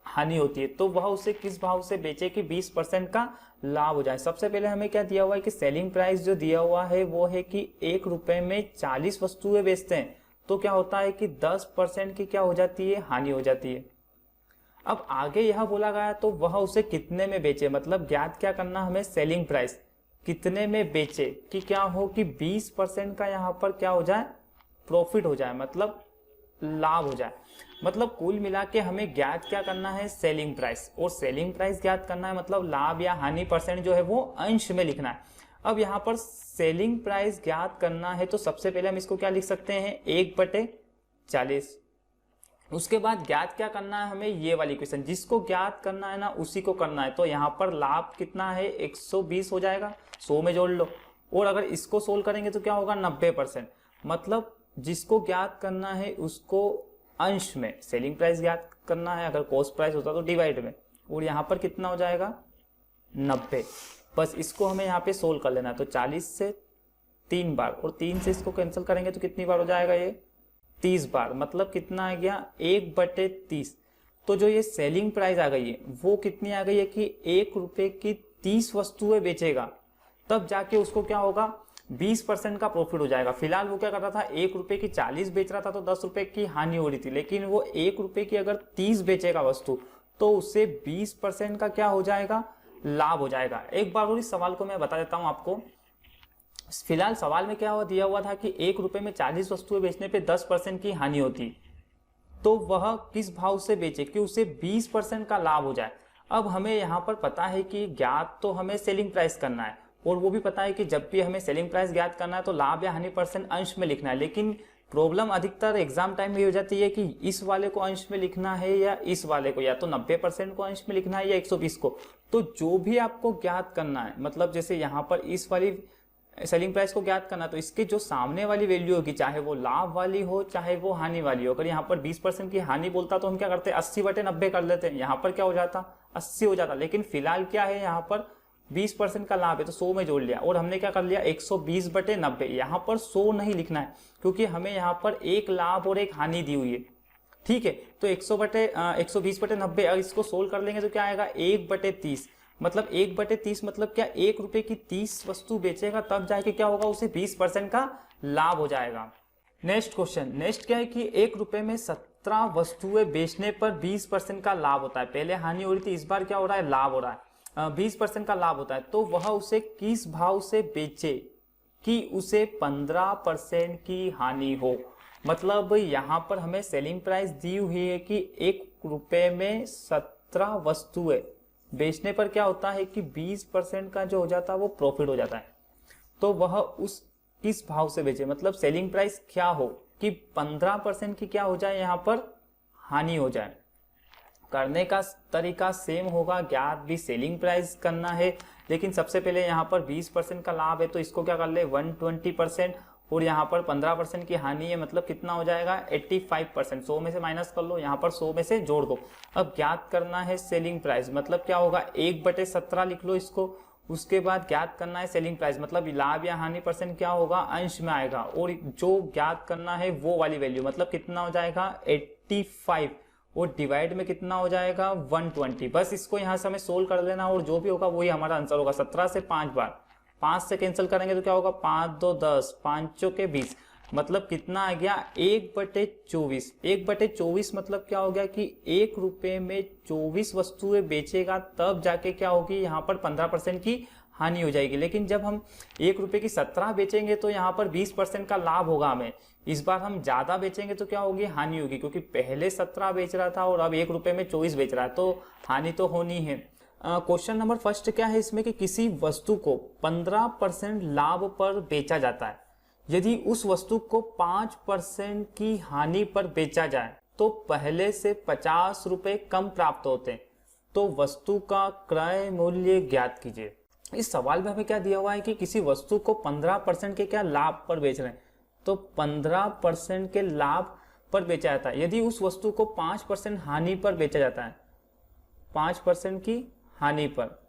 हानि होती है, तो वह उसे किस भाव से बेचे कि 20% का लाभ हो जाए। सबसे पहले हमें क्या दिया हुआ है कि सेलिंग प्राइस जो दिया हुआ है वो है कि 1 रुपए में 40 वस्तुएं बेचते हैं, तो क्या होता है कि 10% की क्या हो जाती है, हानि हो जाती है। अब आगे यह बोला गया तो वह उसे कितने में बेचे, मतलब ज्ञात क्या करना हमें, सेलिंग प्राइस कितने में बेचे कि क्या हो कि 20% का यहाँ पर क्या हो जाए, प्रॉफिट हो जाए, मतलब लाभ हो जाए। मतलब कुल मिला के हमें ज्ञात क्या करना है, सेलिंग प्राइस, और सेलिंग प्राइस ज्ञात करना है मतलब लाभ या हानि परसेंट जो है वो अंश में लिखना है। अब यहाँ पर सेलिंग प्राइस ज्ञात करना है तो सबसे पहले हम इसको क्या लिख सकते हैं, 1/40। उसके बाद ज्ञात क्या करना है हमें, ये वाली क्वेश्चन जिसको ज्ञात करना है ना उसी को करना है। तो यहाँ पर लाभ कितना है, 120 हो जाएगा, 100 में जोड़ लो, और अगर इसको सोल्व करेंगे तो क्या होगा 90%। मतलब जिसको ज्ञात करना है उसको अंश में सेलिंग प्राइस ज्ञात करना है, अगर कॉस्ट प्राइस होता तो डिवाइड में, और यहाँ पर कितना हो जाएगा 90। बस इसको हमें यहाँ पे सोल्व कर लेना है। तो 40 से 3 बार, और 3 से इसको कैंसिल करेंगे तो कितनी बार हो जाएगा, ये 30 बार। मतलब कितना आ गया, 1/30। तो जो ये सेलिंग प्राइस आ गई है वो कितनी आ गई है कि 1 रुपए की 30 वस्तुएं बेचेगा, तब जाके उसको क्या होगा, 20% का प्रॉफिट हो जाएगा। फिलहाल वो क्या कर रहा था, 1 रुपए की 40 बेच रहा था तो 10 रुपए की हानि हो रही थी, लेकिन वो 1 रुपए की अगर 30 बेचेगा वस्तु तो उससे 20% का क्या हो जाएगा, लाभ हो जाएगा। एक बार और इस सवाल को मैं बता देता हूं आपको। फिलहाल सवाल में क्या दिया हुआ था कि 1 रुपए में 40 वस्तुएं बेचने पे 10% की हानि होती, तो वह किस भाव से बेचे कि उसे 20% का लाभ हो जाए। अब हमें यहाँ पर पता है कि ज्ञात तो हमें सेलिंग प्राइस करना है, और वो भी पता है कि जब भी हमें सेलिंग प्राइस ज्ञात करना है तो लाभ या हानि परसेंट अंश में लिखना है। लेकिन प्रॉब्लम अधिकतर एग्जाम टाइम में हो जाती है कि इस वाले को अंश में लिखना है या इस वाले को, या तो 90% को अंश में लिखना है या 120 को। तो जो भी आपको ज्ञात करना है, मतलब जैसे यहाँ पर इस वाली सेलिंग प्राइस को ज्ञात करना, तो इसके जो सामने वाली वैल्यू होगी, चाहे वो लाभ वाली हो चाहे वो हानि वाली हो। अगर यहाँ पर 20% की हानि बोलता तो हम क्या करते, 80/90 कर लेते हैं। यहाँ पर क्या हो जाता, 80 हो जाता। लेकिन फिलहाल क्या है, यहाँ पर 20% का लाभ है तो 100 में जोड़ लिया, और हमने क्या कर लिया 120/90। यहाँ पर 100 नहीं लिखना है क्योंकि हमें यहाँ पर एक लाभ और एक हानि दी हुई है। ठीक है, तो 120/90 अगर इसको सोल्व कर लेंगे तो क्या आएगा 1/30। मतलब 1/30 मतलब क्या, 1 रुपए की 30 वस्तु बेचेगा तब जाके क्या होगा, उसे 20% का लाभ हो जाएगा। नेक्स्ट क्वेश्चन, नेक्स्ट क्या है कि 1 रुपए में 17 वस्तुएं बेचने पर 20% का लाभ होता है। पहले हानि हो रही थी, इस बार क्या हो रहा है, लाभ हो रहा है, 20% का लाभ होता है। तो वह उसे किस भाव से बेचे कि उसे 15% की हानि हो। मतलब यहाँ पर हमें सेलिंग प्राइस दी हुई है कि 1 रुपए में 17 वस्तुएं बेचने पर क्या होता है कि 20% का जो हो जाता है वो प्रॉफिट हो जाता है। तो वह उस किस भाव से बेचे, मतलब सेलिंग प्राइस क्या हो कि 15% की क्या हो जाए, यहाँ पर हानि हो जाए। करने का तरीका सेम होगा, ज्ञात भी सेलिंग प्राइस करना है, लेकिन सबसे पहले यहाँ पर 20% का लाभ है तो इसको क्या कर ले 120%, और यहाँ पर 15% की हानि है, मतलब कितना हो जाएगा 85%। 100 में से माइनस कर लो, यहाँ पर 100 में से जोड़ दो। अब ज्ञात करना है सेलिंग प्राइस, मतलब क्या होगा 1/17 लिख लो इसको। उसके बाद ज्ञात करना है सेलिंग प्राइस, मतलब लाभ या हानि परसेंट क्या होगा, अंश में आएगा, और जो ज्ञात करना है वो वाली वैल्यू, मतलब कितना हो जाएगा 85, और डिवाइड में कितना हो जाएगा 120। बस इसको यहाँ से हमें सोल्व कर लेना, और जो भी होगा वही हमारा आंसर होगा। 17 से 5 बार, 5 से कैंसिल करेंगे तो क्या होगा 5 2 10, 5 के 20, मतलब कितना आ गया 1/24। 1/24 मतलब क्या हो गया कि 1 रुपए में 24 वस्तुएं बेचेगा तब जाके क्या होगी, यहाँ पर 15% की हानि हो जाएगी। लेकिन जब हम 1 रुपए की 17 बेचेंगे तो यहाँ पर 20% का लाभ होगा हमें। इस बार हम ज्यादा बेचेंगे तो क्या होगी, हानि होगी, क्योंकि पहले 17 बेच रहा था और अब 1 रुपए में 24 बेच रहा है, तो हानि तो होनी है। क्वेश्चन नंबर फर्स्ट क्या है इसमें कि किसी वस्तु को 15% लाभ पर बेचा जाता है, यदि उस वस्तु को 5% की हानि पर बेचा जाए तो पहले से 50 रुपए कम प्राप्त होते हैं, तो वस्तु का क्रय मूल्य ज्ञात कीजिए। इस सवाल में हमें क्या दिया हुआ है कि किसी वस्तु को 15% के क्या लाभ पर बेच रहे हैं, तो 15% के लाभ पर बेचा जाता है। यदि उस वस्तु को 5% हानि पर बेचा जाता है, 5% की हानि पर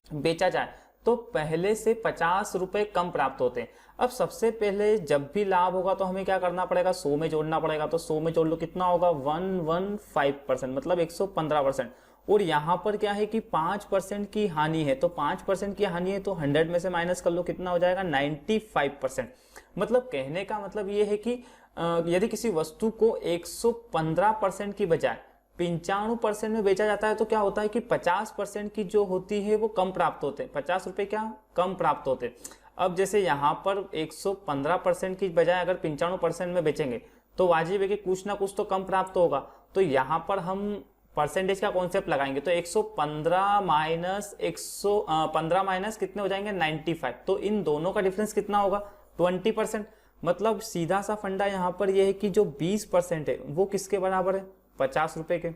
बेचा जाए तो पहले से 50 रुपए कम प्राप्त होते हैं। अब सबसे पहले जब भी लाभ होगा तो हमें क्या करना पड़ेगा, 100 में जोड़ना पड़ेगा। तो 100 में जोड़ लो, कितना होगा 115%, मतलब 115%। और यहाँ पर क्या है कि 5% की हानि है, तो 5% की हानि है तो 100 में से माइनस कर लो, कितना हो जाएगा 95%। मतलब कहने का मतलब ये है कि यदि किसी वस्तु को 115% की बजाय 95% में बेचा जाता है तो क्या होता है कि 50% की जो होती है वो कम प्राप्त होते हैं, 50 रुपए क्या कम प्राप्त होते हैं। अब जैसे यहाँ पर 115% की बजाय अगर 95% में बेचेंगे तो वाजिब है कि कुछ ना कुछ तो कम प्राप्त होगा। तो यहाँ पर हम परसेंटेज का कॉन्सेप्ट लगाएंगे, तो 115 माइनस कितने हो जाएंगे 95, तो इन दोनों का डिफरेंस कितना होगा 20%। मतलब सीधा सा फंडा यहाँ पर यह है कि जो 20% है वो किसके बराबर है, 50 रुपए के।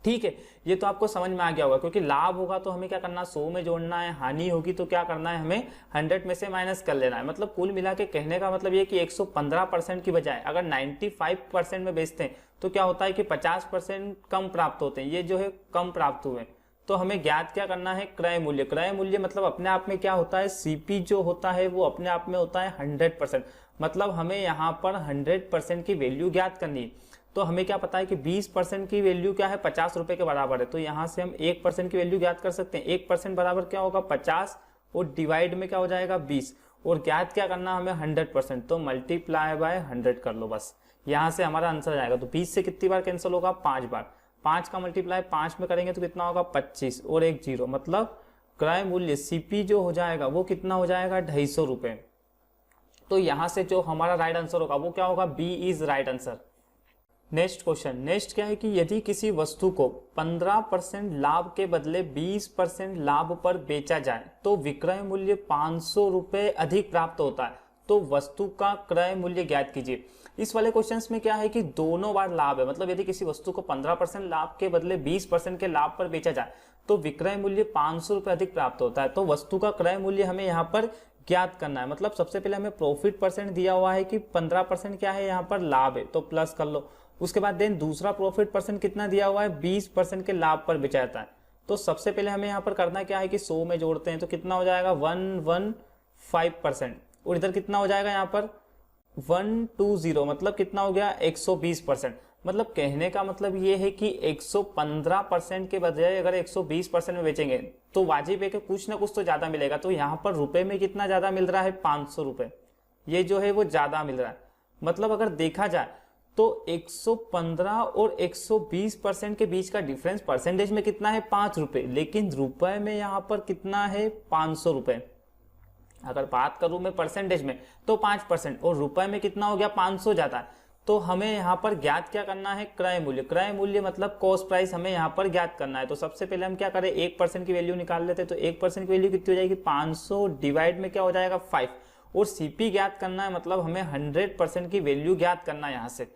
ठीक है, ये तो आपको समझ में आ गया होगा, क्योंकि लाभ होगा तो हमें क्या करना, 100 में जोड़ना है, हानि होगी तो क्या करना है, हमें 100 में से माइनस कर लेना है। मतलब कुल मिला के कहने का मतलब ये कि 115% की बजाय अगर 95% में बेचते हैं तो क्या होता है कि 50% कम प्राप्त होते हैं, ये जो है कम प्राप्त हुए। तो हमें ज्ञात क्या करना है, क्रय मूल्य। क्रय मूल्य मतलब अपने आप में क्या होता है, सीपी जो होता है वो अपने आप में होता है 100%। मतलब हमें यहाँ पर 100% की वैल्यू ज्ञात करनी है। तो हमें क्या पता है कि 20% की वैल्यू क्या है, 50 रुपए के बराबर है। तो यहाँ से हम 1% की वैल्यू ज्ञात कर सकते हैं। 1% बराबर क्या होगा 50, और डिवाइड में क्या हो जाएगा 20, और ज्ञात क्या करना हमें 100%, तो मल्टीप्लाई बाय 100 कर लो बस। यहाँ से हमारा आंसर आएगा। तो 20 से कितनी बार कैंसिल होगा, 5 बार। 5 का मल्टीप्लाई 5 में करेंगे तो कितना होगा 25 और एक जीरो, मतलब क्रय मूल्य सीपी जो हो जाएगा वो कितना हो जाएगा 250 रुपये। तो यहां से जो हमारा राइट आंसर होगा वो क्या होगा, B is right answer. Next question, next क्या है कि यदि किसी वस्तु को 15% लाभ के बदले 20% लाभ पर बेचा जाए तो विक्रय मूल्य 500 रुपये अधिक प्राप्त होता है, तो वस्तु का क्रय मूल्य ज्ञात कीजिए। इस वाले क्वेश्चंस में क्या है कि दोनों बार लाभ है, मतलब यदि किसी वस्तु को 15% लाभ के बदले 20% के लाभ पर बेचा जाए तो विक्रय मूल्य 500 रुपये अधिक प्राप्त होता है, तो वस्तु का क्रय मूल्य हमें यहाँ पर ज्ञात करना है। मतलब सबसे पहले हमें प्रॉफिट परसेंट दिया हुआ है कि 15% क्या है यहाँ पर लाभ है, तो प्लस कर लो। उसके बाद देन दूसरा प्रॉफिट परसेंट कितना दिया हुआ है, 20% के लाभ पर बेचा जाता है। तो सबसे पहले हमें यहाँ पर करना क्या है कि 100 में जोड़ते हैं तो कितना हो जाएगा 115%, और इधर कितना हो जाएगा यहाँ पर 120, मतलब कितना हो गया 120%। मतलब कहने का मतलब ये है कि 115% के बजाय अगर 120% में बेचेंगे तो वाजिब है कि कुछ ना कुछ तो ज्यादा मिलेगा। तो यहाँ पर रुपए में कितना ज्यादा मिल रहा है, 500 रुपए, ये जो है वो ज्यादा मिल रहा है। मतलब अगर देखा जाए तो 115 और 120% के बीच का डिफरेंस परसेंटेज में कितना है 5 रुपए, लेकिन रुपए में यहाँ पर कितना है 500 रुपए। अगर बात करूं मैं परसेंटेज में तो 5% और रुपए में कितना हो गया 500 जाता है। तो हमें यहाँ पर ज्ञात क्या करना है, क्रय मूल्य। क्रय मूल्य मतलब कॉस्ट प्राइस हमें यहाँ पर ज्ञात करना है। तो सबसे पहले हम क्या करें, 1% की वैल्यू निकाल लेते हैं। तो 1% की वैल्यू कितनी हो जाएगी 500 डिवाइड में क्या हो जाएगा 5, और सीपी ज्ञात करना है, मतलब हमें 100% की वैल्यू ज्ञात करना है यहाँ से।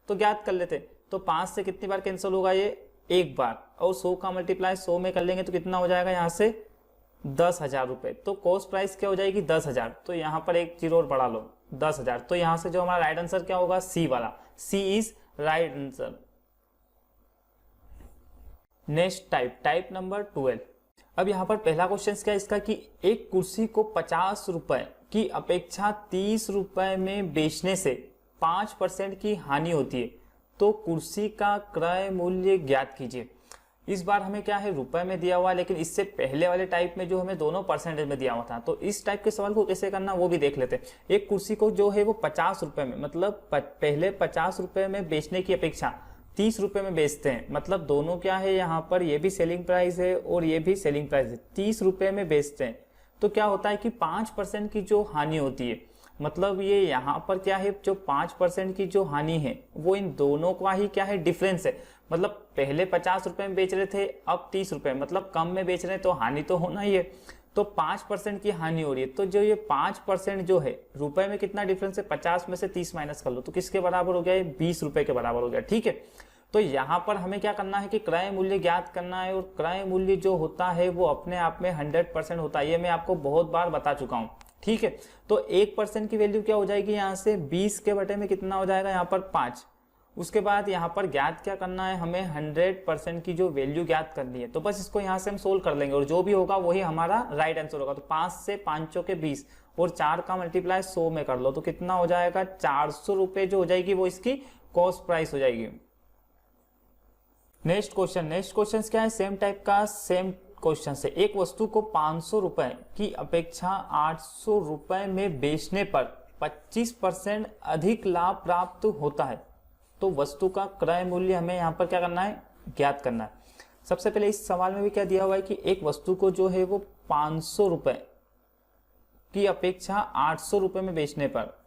तो ज्ञात कर लेते। तो 5 से कितनी बार कैंसिल होगा, ये एक बार, और 100 का मल्टीप्लाई 100 में कर लेंगे तो कितना हो जाएगा यहाँ से 10,000 रुपए। तो कॉस्ट प्राइस क्या हो जाएगी 10,000, तो यहाँ पर एक जीरो और बढ़ा लो 10,000। तो यहाँ से जो हमारा राइट आंसर क्या होगा, सी वाला, C is right answer. Next type number 12। अब यहाँ पर पहला क्वेश्चन क्या है इसका कि एक कुर्सी को 50 रुपए की अपेक्षा 30 रुपए में बेचने से 5% की हानि होती है, तो कुर्सी का क्रय मूल्य ज्ञात कीजिए। इस बार हमें क्या है रुपए में दिया हुआ, लेकिन इससे पहले वाले टाइप में जो हमें दोनों परसेंटेज में दिया हुआ था। तो इस टाइप के सवाल को कैसे करना वो भी देख लेते हैं। एक कुर्सी को जो है वो 50 रुपए में, मतलब पहले 50 रुपए में बेचने की अपेक्षा 30 रुपए में बेचते हैं। मतलब दोनों क्या है यहाँ पर, ये भी सेलिंग प्राइस है और ये भी सेलिंग प्राइस है, 30 रुपए में बेचते हैं। तो क्या होता है कि 5% की जो हानि होती है, मतलब ये यहाँ पर क्या है जो 5% की जो हानि है वो इन दोनों का ही क्या है डिफरेंस है। मतलब पहले 50 रुपए में बेच रहे थे, अब 30 रुपए, मतलब कम में बेच रहे हैं तो हानि तो होना ही है। तो 5% की हानि हो रही है। तो जो ये 5% जो है रुपए में कितना डिफरेंस है, 50 में से 30 माइनस कर लो तो किसके बराबर हो गया, ये 20 रुपए के बराबर हो गया। ठीक है, तो यहाँ पर हमें क्या करना है कि क्रय मूल्य ज्ञात करना है, और क्रय मूल्य जो होता है वो अपने आप में 100% होता है। ये मैं आपको बहुत बार बता चुका हूँ। ठीक है, तो 1% की वैल्यू क्या हो जाएगी, यहाँ से 20 के बटे में कितना हो जाएगा यहाँ पर 5। उसके बाद यहाँ पर ज्ञात क्या करना है, हमें 100% की जो वैल्यू ज्ञात करनी है। तो बस इसको यहाँ से हम सोल्व कर लेंगे और जो भी होगा वही हमारा राइट आंसर होगा। तो 5 से 5 के 20 और 4 का मल्टीप्लाई 100 में कर लो तो कितना हो जाएगा 400 रुपए जो हो जाएगी वो इसकी कॉस्ट प्राइस हो जाएगी। नेक्स्ट क्वेश्चन क्या है, सेम टाइप का सेम क्वेश्चन से। एक वस्तु को 500 रुपए की अपेक्षा 800 रुपए में बेचने पर 25% अधिक लाभ प्राप्त होता है, तो वस्तु का क्रय मूल्य हमें यहाँ पर क्या करना है, ज्ञात करना है। सबसे पहले इस सवाल में भी क्या दिया हुआ है कि एक वस्तु को जो है वो 500 रुपए की अपेक्षा 800 रुपए में बेचने पर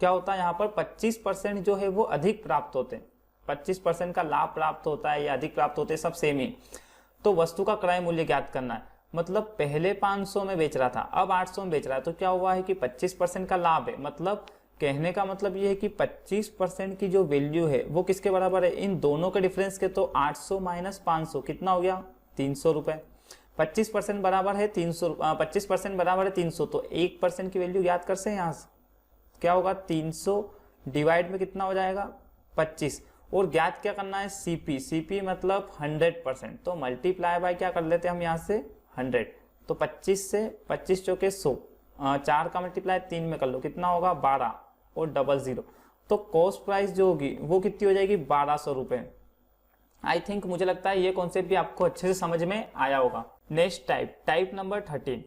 क्या होता है, यहाँ पर 25% जो है वो अधिक प्राप्त होते हैं। 25% का लाभ प्राप्त होता है या अधिक प्राप्त होते हैं, सब सेम ही। तो वस्तु का क्रय मूल्य ज्ञात करना है। मतलब पहले 500 में बेच रहा था, अब 800 में बेच रहा है, तो क्या हुआ है कि 25% का लाभ है। मतलब कहने का मतलब ये है कि 25% की जो वैल्यू है वो किसके बराबर है, इन दोनों के डिफरेंस के। तो 800 माइनस 500 कितना हो गया 300 रुपए। 25% बराबर है 300, 25% बराबर है 300, तो 1% की वैल्यू ज्ञात कर से यहाँ से क्या होगा 300 डिवाइड में कितना हो जाएगा 25, और ज्ञात क्या करना है सीपी। सीपी मतलब 100%, तो मल्टीप्लाई बाय क्या कर लेते हैं हम यहाँ से 100। तो 25 से 25 चौके 100, 4 का मल्टीप्लाई 3 में कर लो कितना होगा 12 और 00। तो कॉस्ट प्राइस जो होगी वो कितनी हो जाएगी 1200 रुपए। आई थिंक मुझे लगता है ये कॉन्सेप्ट भी आपको अच्छे से समझ में आया होगा। Next type number 13।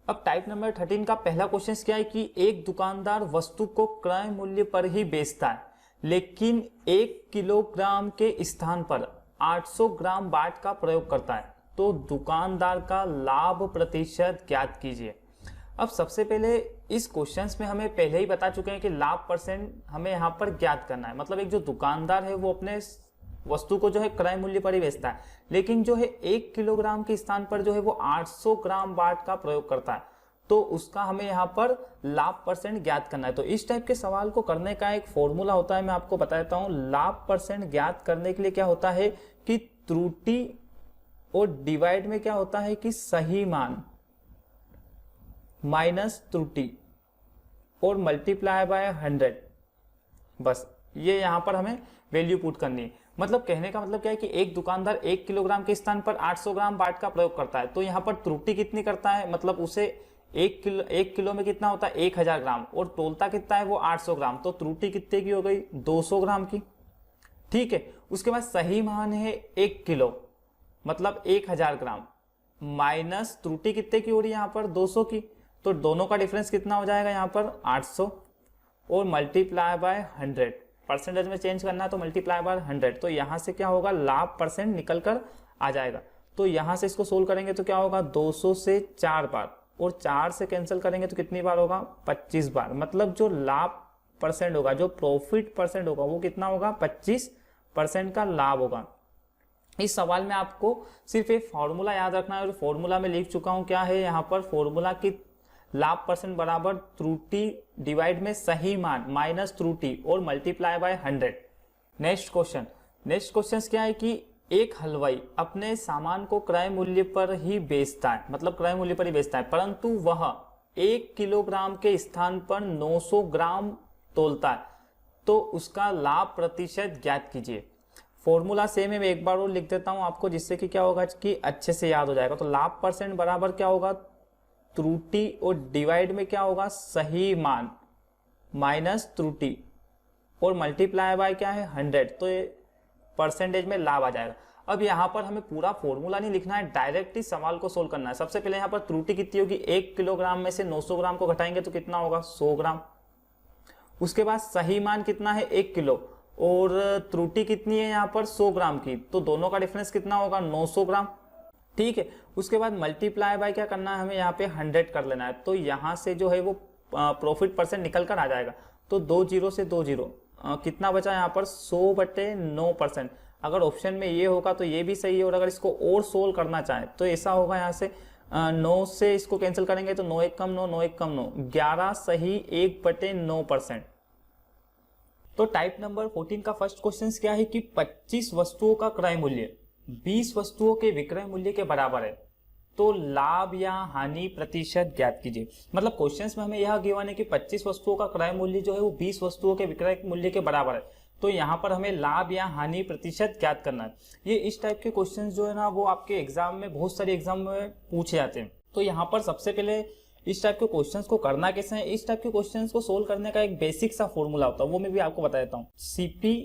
अब टाइप नंबर 13 का पहला क्वेश्चन क्या है कि एक दुकानदार वस्तु को क्रय मूल्य पर ही बेचता है, लेकिन 1 किलोग्राम के स्थान पर 800 ग्राम बाट का प्रयोग करता है तो दुकानदार का लाभ प्रतिशत ज्ञात कीजिए। अब सबसे पहले इस क्वेश्चंस में हमें पहले ही बता चुके हैं कि लाभ परसेंट हमें यहाँ पर ज्ञात करना है। मतलब एक जो दुकानदार है वो अपने वस्तु को जो है क्रय मूल्य पर ही बेचता है, लेकिन जो है 1 किलोग्राम के स्थान पर जो है वो 800 ग्राम बाट का प्रयोग करता है, तो उसका हमें यहाँ पर लाभ परसेंट ज्ञात करना है। तो इस टाइप के सवाल को करने का एक फॉर्मूला होता है, मैं आपको बता देता हूँ। लाभ परसेंट ज्ञात करने के लिए क्या होता है कि त्रुटि और डिवाइड में क्या होता है कि सही मान माइनस त्रुटि और मल्टीप्लाई बाय 100। बस ये यहां पर हमें वैल्यू पुट करनी है। मतलब कहने का मतलब क्या है कि एक दुकानदार 1 किलोग्राम के स्थान पर 800 ग्राम बाट का प्रयोग करता है, तो यहाँ पर त्रुटि कितनी करता है, मतलब उसे 1 किलो में कितना होता है 1000 ग्राम, और तोलता कितना है वो 800 ग्राम, तो त्रुटि कितने की हो गई 200 ग्राम की। ठीक है, उसके बाद सही मान है 1 किलो मतलब 1000 ग्राम माइनस त्रुटि कितने की हो रही है यहाँ पर 200 की, तो दोनों का डिफरेंस कितना हो जाएगा यहाँ पर 800 और मल्टीप्लाई बाय 100। परसेंटेज में चेंज करना है तो मल्टीप्लाई बाय 100, तो यहाँ से क्या होगा लाभ परसेंट निकल कर आ जाएगा। तो यहाँ से इसको सोल्व करेंगे तो क्या होगा 200 से 4 बार, और 4 से कैंसिल करेंगे तो कितनी बार होगा 25 बार। मतलब जो लाभ परसेंट होगा, जो प्रॉफिट परसेंट होगा वो कितना होगा 25% का लाभ होगा। इस सवाल में आपको सिर्फ एक फॉर्मूला याद रखना है, और फॉर्मूला में लिख चुका हूं क्या है यहाँ पर फॉर्मूला की लाभ परसेंट बराबर त्रुटि डिवाइड में सही मान माइनस त्रुटि और मल्टीप्लाई बाय 100। नेक्स्ट क्वेश्चन क्या है कि एक हलवाई अपने सामान को क्रय मूल्य पर ही बेचता है, मतलब क्रय मूल्य पर ही बेचता है, परंतु वह 1 किलोग्राम के स्थान पर 900 ग्राम तोलता है, तो उसका लाभ प्रतिशत ज्ञात कीजिए। फॉर्मूला सेम है, मैं एक बार और लिख देता हूं आपको, जिससे कि क्या होगा कि अच्छे से याद हो जाएगा। तो लाभ परसेंट बराबर क्या होगा त्रुटि और डिवाइड में क्या होगा सही मान माइनस त्रुटि और मल्टीप्लाई बाय क्या है 100, तो ये परसेंटेज में लाभ आ जाएगा। अब यहाँ पर हमें पूरा फॉर्मूला नहीं लिखना है, डायरेक्ट ही सवाल को सोल्व करना है। सबसे पहले यहाँ पर त्रुटि कितनी होगी 1 किलोग्राम में से 900 ग्राम को घटाएंगे तो कितना होगा 100 ग्राम। उसके बाद सही मान कितना है 1 किलो और त्रुटि कितनी है यहाँ पर 100 ग्राम की, तो दोनों का डिफरेंस कितना होगा 900 ग्राम। ठीक है, उसके बाद मल्टीप्लाई बाय क्या करना है हमें यहाँ पे 100 कर लेना है, तो यहाँ से जो है वो प्रॉफिट परसेंट निकल कर आ जाएगा। तो 2 जीरो से 2 जीरो कितना बचा यहाँ पर 100/9%। अगर ऑप्शन में ये होगा तो ये भी सही है, और अगर इसको और सोल्व करना चाहे तो ऐसा होगा यहाँ से 9 से इसको कैंसिल करेंगे तो 9 1 कम 9 9 1 कम 9 11 सही 1/9%। तो टाइप नंबर 14 का फर्स्ट क्वेश्चन क्या है कि 25 वस्तुओं का क्रय मूल्य 20 वस्तुओं के विक्रय मूल्य के बराबर है, तो लाभ या हानि प्रतिशत ज्ञात कीजिए। मतलब क्वेश्चंस में हमें यह गिवन है कि 25 वस्तुओं का क्रय मूल्य जो है वो 20 वस्तुओं के विक्रय मूल्य के बराबर है, तो यहाँ पर हमें लाभ या हानि प्रतिशत ज्ञात करना है। ये इस टाइप के क्वेश्चंस जो है ना वो आपके एग्जाम में बहुत सारे एग्जाम में पूछे जाते हैं। तो यहाँ पर सबसे पहले इस टाइप के क्वेश्चंस को करना कैसे है, इस टाइप के क्वेश्चंस को सोल्व करने का एक बेसिक सा फॉर्मूला होता है, वो मैं भी आपको बता देता हूँ। CP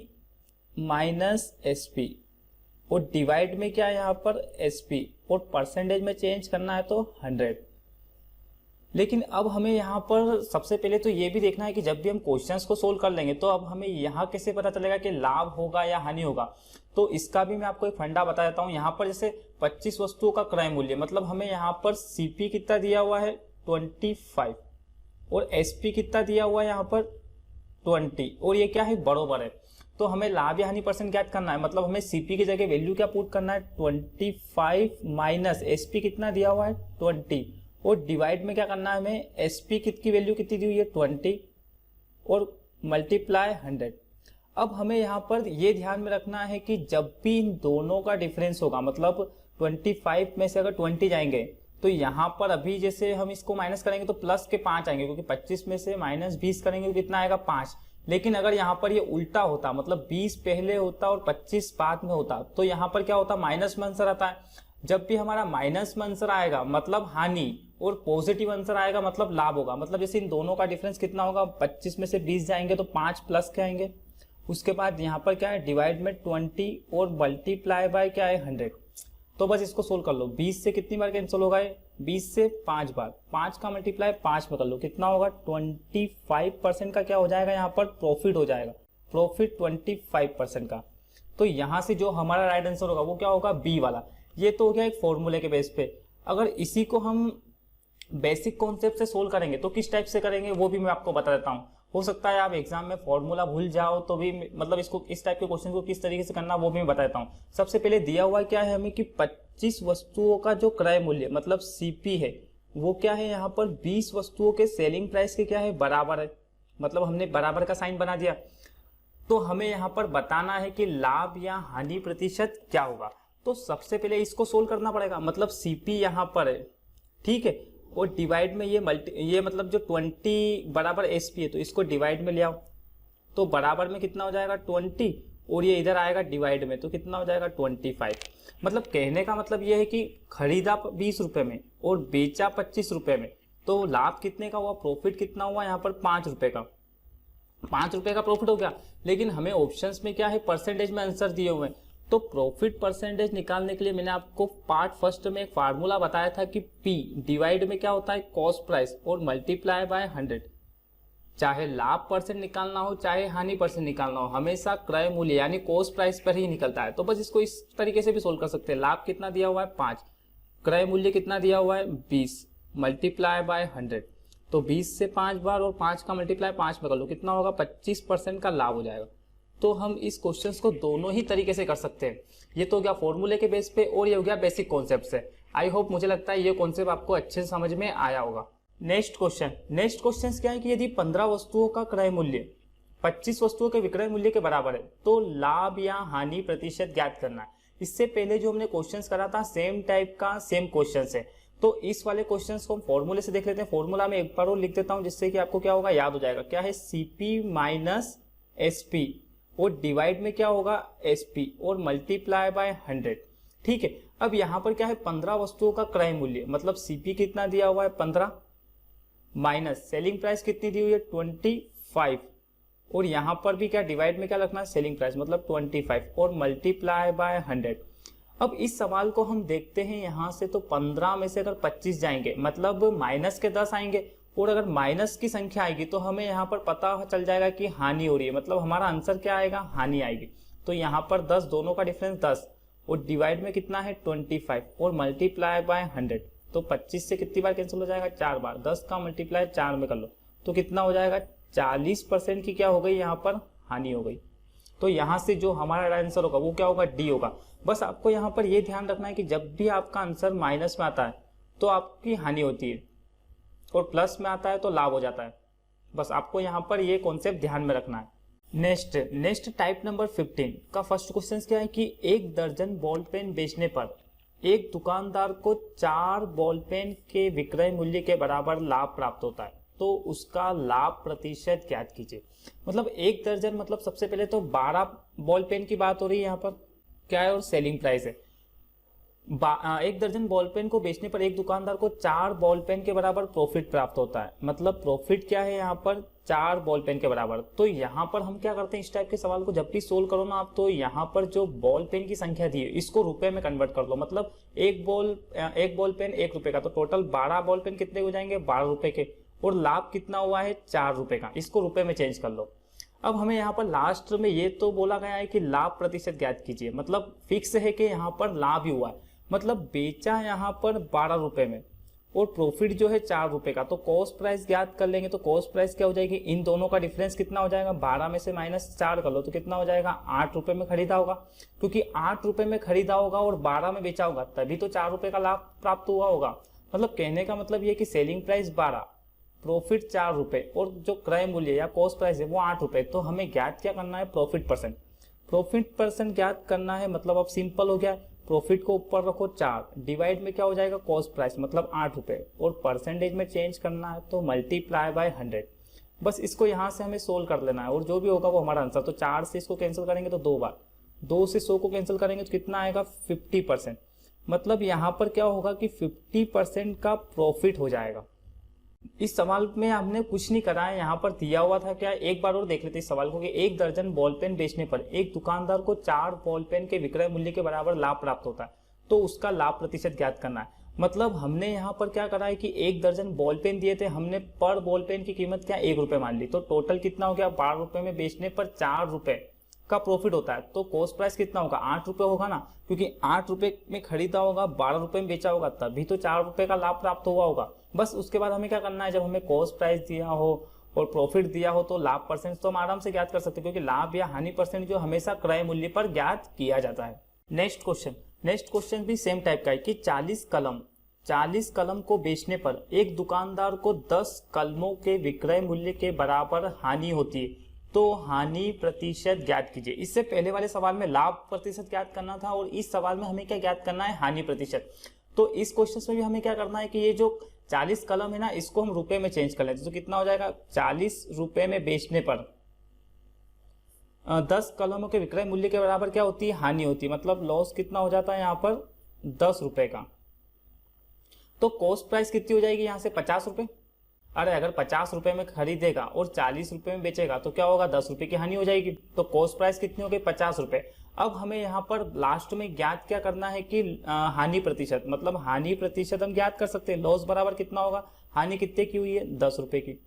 माइनस SP और डिवाइड में क्या है यहाँ पर SP और परसेंटेज में चेंज करना है तो 100। लेकिन अब हमें यहाँ पर सबसे पहले तो ये भी देखना है कि जब भी हम क्वेश्चंस को सोल्व कर लेंगे तो अब हमें यहाँ कैसे पता चलेगा कि लाभ होगा या हानि होगा। तो इसका भी मैं आपको एक फंडा बता देता हूँ। यहाँ पर जैसे 25 वस्तुओं का क्रय मूल्य, मतलब हमें यहाँ पर CP कितना दिया हुआ है 25 और SP कितना दिया हुआ है यहाँ पर 20, और ये क्या है बरोबर है। तो हमें लाभ या हानि परसेंट ज्ञात करना है, मतलब हमें CP की जगह वैल्यू क्या पुट करना है 25 माइनस SP कितना दिया हुआ है 20, और डिवाइड में क्या करना है हमें SP की वैल्यू कितनी दी हुई है 20 और मल्टीप्लाई 100। अब हमें यहाँ पर ये ध्यान में रखना है कि जब भी इन दोनों का डिफरेंस होगा, मतलब 25 में से अगर 20 जाएंगे तो यहाँ पर अभी जैसे हम इसको माइनस करेंगे तो प्लस के 5 आएंगे, क्योंकि 25 में से माइनस 20 करेंगे तो कितना आएगा 5। लेकिन अगर यहाँ पर ये उल्टा होता, मतलब 20 पहले होता और 25 बाद में होता, तो यहाँ पर क्या होता माइनस में आंसर आता है। जब भी हमारा माइनस में आंसर आएगा मतलब हानि, और पॉजिटिव आंसर आएगा मतलब लाभ होगा। मतलब जैसे इन दोनों का डिफरेंस कितना होगा 25 में से 20 जाएंगे तो 5 प्लस के आएंगे। उसके बाद यहाँ पर क्या है डिवाइड में 20 और मल्टीप्लाई बाय क्या है 100। तो बस इसको सोल्व कर लो। 20 से कितनी बार कैंसिल होगा, 20 से 5 बार, 5 का मल्टीप्लाई 5 में कर लो, कितना होगा 25% का क्या हो जाएगा यहाँ पर प्रॉफिट हो जाएगा, प्रॉफिट 25% का। तो तो यहाँ से जो हमारा राइट आंसर होगा वो क्या होगा, बी वाला। ये तो हो गया एक फॉर्मूले के बेस पे। अगर इसी को हम बेसिक कॉन्सेप्ट से सोल्व करेंगे तो किस टाइप से करेंगे वो भी मैं आपको बता देता हूँ। हो सकता है आप एग्जाम में फॉर्मूला भूल जाओ तो भी मतलब इसको इस टाइप के क्वेश्चन को किस तरीके से करना वो भी मैं बता देता हूँ। सबसे पहले दिया हुआ क्या है हमें कि 25 वस्तुओं का जो क्रय मूल्य मतलब सीपी है वो क्या है, यहाँ पर 20 वस्तुओं के सेलिंग प्राइस के क्या है, बराबर है। मतलब हमने बराबर का साइन बना दिया। तो हमें यहाँ पर बताना है कि लाभ या हानि प्रतिशत क्या होगा। तो सबसे पहले इसको सोल्व करना पड़ेगा। मतलब सीपी यहाँ पर है, ठीक है, और डिवाइड में ये मतलब जो 20 बराबर एसपी है तो इसको डिवाइड में ले आओ तो बराबर में कितना हो जाएगा 20, और ये इधर आएगा डिवाइड में तो कितना हो जाएगा 25। मतलब कहने का मतलब ये है कि खरीदा 20 रुपए में और बेचा 25 रुपए में, तो लाभ कितने का हुआ, प्रॉफिट कितना हुआ, यहाँ पर 5 रुपए का, 5 रुपए का प्रॉफिट हो गया। लेकिन हमें ऑप्शंस में क्या है, परसेंटेज में आंसर दिए हुए हैं। तो प्रॉफिट परसेंटेज निकालने के लिए मैंने आपको पार्ट फर्स्ट में एक फार्मूला बताया था कि P डिवाइड में क्या होता है, कॉस्ट प्राइस, और मल्टीप्लाई बाय 100। चाहे लाभ परसेंट निकालना हो चाहे हानि परसेंट निकालना हो, हमेशा क्रय मूल्य यानी कॉस्ट प्राइस पर ही निकलता है। तो बस इसको इस तरीके से भी सोल्व कर सकते हैं। लाभ कितना दिया हुआ है 5, क्रय मूल्य कितना दिया हुआ है 20, मल्टीप्लाई बाय 100। तो 20 से 5 बार और 5 का मल्टीप्लाई 5 में कर लो, कितना होगा 25% का लाभ हो जाएगा। तो हम इस क्वेश्चंस को दोनों ही तरीके से कर सकते हैं। ये तो हो गया फॉर्मूले के बेस पे और ये हो गया बेसिक कॉन्सेप्ट से। आई होप, मुझे लगता है ये कॉन्सेप्ट आपको अच्छे से समझ में आया होगा। नेक्स्ट क्वेश्चन क्या है कि यदि 15 वस्तुओं का क्रय मूल्य 25 वस्तुओं के विक्रय मूल्य के बराबर है तो लाभ या हानि प्रतिशत ज्ञात करना है। इससे पहले जो हमने क्वेश्चंस करा था सेम टाइप का सेम क्वेश्चन है, तो इस वाले क्वेश्चंस को हम फॉर्मूले से देख लेते हैं। फॉर्मूला में एक बार और लिख देता हूं जिससे कि आपको क्या होगा, याद हो जाएगा। क्या है, सीपी माइनस एसपी, और डिवाइड में क्या होगा एसपी, और मल्टीप्लाई बाय 100। ठीक है, अब यहाँ पर क्या है 15 वस्तुओं का क्रय मूल्य, मतलब सीपी कितना दिया हुआ है 15, माइनस सेलिंग प्राइस कितनी दी हुई है 25, और यहाँ पर भी क्या डिवाइड में क्या रखना है सेलिंग प्राइस मतलब 25, और मल्टीप्लाई बाय 100। अब इस सवाल को हम देखते हैं यहाँ से, तो 15 में से अगर 25 जाएंगे मतलब माइनस के 10 आएंगे, और अगर माइनस की संख्या आएगी तो हमें यहाँ पर पता चल जाएगा कि हानि हो रही है, मतलब हमारा आंसर क्या आएगा, हानि आएगी। तो यहाँ पर 10, दोनों का डिफरेंस 10, और डिवाइड में कितना है 25, और मल्टीप्लाई बाय 100। तो 25 से कितनी बार कैंसिल हो जाएगा, 4 बार। 10 का मल्टीप्लाई 4 में कर लो तो कितना हो जाएगा, 40% की क्या हो गई, यहाँ पर हानि हो गई। तो यहाँ से जो हमारा आंसर होगा वो क्या होगा, डी होगा। बस आपको यहाँ पर ये ध्यान रखना है कि जब भी आपका आंसर माइनस में आता है तो आपकी हानि होती है, और प्लस में आता है तो लाभ हो जाता है। बस आपको यहाँ पर ये कॉन्सेप्ट ध्यान में रखना है। नेक्स्ट टाइप नंबर 15 का फर्स्ट क्वेश्चन क्या है कि 1 दर्जन बॉल पेन बेचने पर एक दुकानदार को 4 बॉल पेन के विक्रय मूल्य के बराबर लाभ प्राप्त होता है, तो उसका लाभ प्रतिशत ज्ञात कीजिए। मतलब 1 दर्जन मतलब सबसे पहले तो 12 बॉल पेन की बात हो रही है यहाँ पर, क्या है, और सेलिंग प्राइस है। 1 दर्जन बॉल पेन को बेचने पर एक दुकानदार को 4 बॉल पेन के बराबर प्रॉफिट प्राप्त होता है। मतलब प्रॉफिट क्या है यहाँ पर, 4 बॉल पेन के बराबर। तो यहाँ पर हम क्या करते हैं, इस टाइप के सवाल को जब भी सोल्व करो ना आप, तो यहाँ पर जो बॉल पेन की संख्या दी है इसको रुपए में कन्वर्ट कर लो। मतलब एक बॉल पेन 1 रुपए का, तो टोटल 12 बॉल पेन कितने हो जाएंगे, 12 रुपए के, और लाभ कितना हुआ है 4 रुपए का, इसको रुपए में चेंज कर लो। अब हमें यहाँ पर लास्ट में ये तो बोला गया है कि लाभ प्रतिशत ज्ञात कीजिए, मतलब फिक्स है कि यहाँ पर लाभ ही हुआ है, मतलब बेचा यहाँ पर 12 रुपए में और प्रॉफिट जो है 4 रुपए का। तो कॉस्ट प्राइस ज्ञात कर लेंगे, तो कॉस्ट प्राइस क्या हो जाएगी, इन दोनों का डिफरेंस कितना हो जाएगा, 12 में से -4 कर लो तो कितना हो जाएगा, 8 रुपए में खरीदा होगा। क्योंकि 8 रुपए में खरीदा होगा और 12 में बेचा होगा तभी तो 4 रुपए का लाभ प्राप्त हुआ होगा। मतलब कहने का मतलब ये कि सेलिंग प्राइस 12, प्रॉफिट 4 रुपए, और जो क्रय मूल्य या कॉस्ट प्राइस है वो 8 रुपए। तो हमें ज्ञात क्या करना है, प्रॉफिट परसेंट ज्ञात करना है। मतलब अब सिंपल हो गया, प्रॉफिट को ऊपर रखो 4, डिवाइड में क्या हो जाएगा कॉस्ट प्राइस मतलब 8 रुपए, और परसेंटेज में चेंज करना है तो मल्टीप्लाई बाय 100। बस इसको यहाँ से हमें सोल्व कर लेना है और जो भी होगा वो हमारा आंसर। तो 4 से इसको कैंसिल करेंगे तो 2 बार, 2 से 100 को कैंसिल करेंगे तो कितना आएगा 50%। मतलब यहाँ पर क्या होगा कि 50% का प्रॉफिट हो जाएगा। इस सवाल में हमने कुछ नहीं करा है, यहाँ पर दिया हुआ था क्या, एक बार और देख लेते हैं इस सवाल को कि 1 दर्जन बॉल पेन बेचने पर एक दुकानदार को 4 बॉल पेन के विक्रय मूल्य के बराबर लाभ प्राप्त होता है, तो उसका लाभ प्रतिशत ज्ञात करना है। मतलब हमने यहाँ पर क्या करा है कि 1 दर्जन बॉल पेन दिए थे, हमने पर बॉल पेन की कीमत क्या 1 रुपए मान ली, तो टोटल कितना हो गया, 12 रुपए में बेचने पर 4 रुपए का प्रॉफिट होता है तो कॉस्ट प्राइस कितना होगा, 8 रुपये होगा ना, क्योंकि 8 रुपये में खरीदा होगा, 12 रुपये में बेचा होगा, तभी तो 4 रुपये का लाभ प्राप्त हुआ होगा। बस उसके बाद हमें क्या करना है, जब हमें कॉस्ट प्राइस दिया हो और प्रॉफिट दिया हो तो लाभ परसेंट तो हम आराम से ज्ञात कर सकते हैं, क्योंकि लाभ या हानि परसेंट जो हमेशा क्रय मूल्य पर ज्ञात किया जाता है। नेक्स्ट क्वेश्चन भी सेम टाइप का है कि 40 कलम को बेचने पर एक दुकानदार को 10 कलमों के विक्रय मूल्य के बराबर हानि होती है, तो हानि प्रतिशत ज्ञात कीजिए। इससे पहले वाले सवाल में लाभ प्रतिशत ज्ञात करना था और इस सवाल में हमें क्या ज्ञात करना है, हानि प्रतिशत। तो इस क्वेश्चन में भी हमें क्या करना है कि ये जो 40 कलम है ना, इसको हम रुपए में चेंज कर लेते, तो कितना हो जाएगा, 40 रुपए में बेचने पर 10 कलमों के विक्रय मूल्य के बराबर क्या होती है, हानि होती है। मतलब लॉस कितना हो जाता है यहाँ पर 10 रुपए का। तो कॉस्ट प्राइस कितनी हो जाएगी यहाँ से, 50 रुपए। अरे अगर 50 रुपए में खरीदेगा और 40 रुपए में बेचेगा तो क्या होगा, 10 रुपए की हानि हो जाएगी। तो कॉस्ट प्राइस कितनी हो गई, 50 रुपए। अब हमें यहाँ पर लास्ट में ज्ञात क्या करना है कि हानि प्रतिशत, मतलब हानि प्रतिशत हम ज्ञात कर सकते हैं। लॉस बराबर कितना होगा, हानि कितने की हुई है, 10 रुपए की,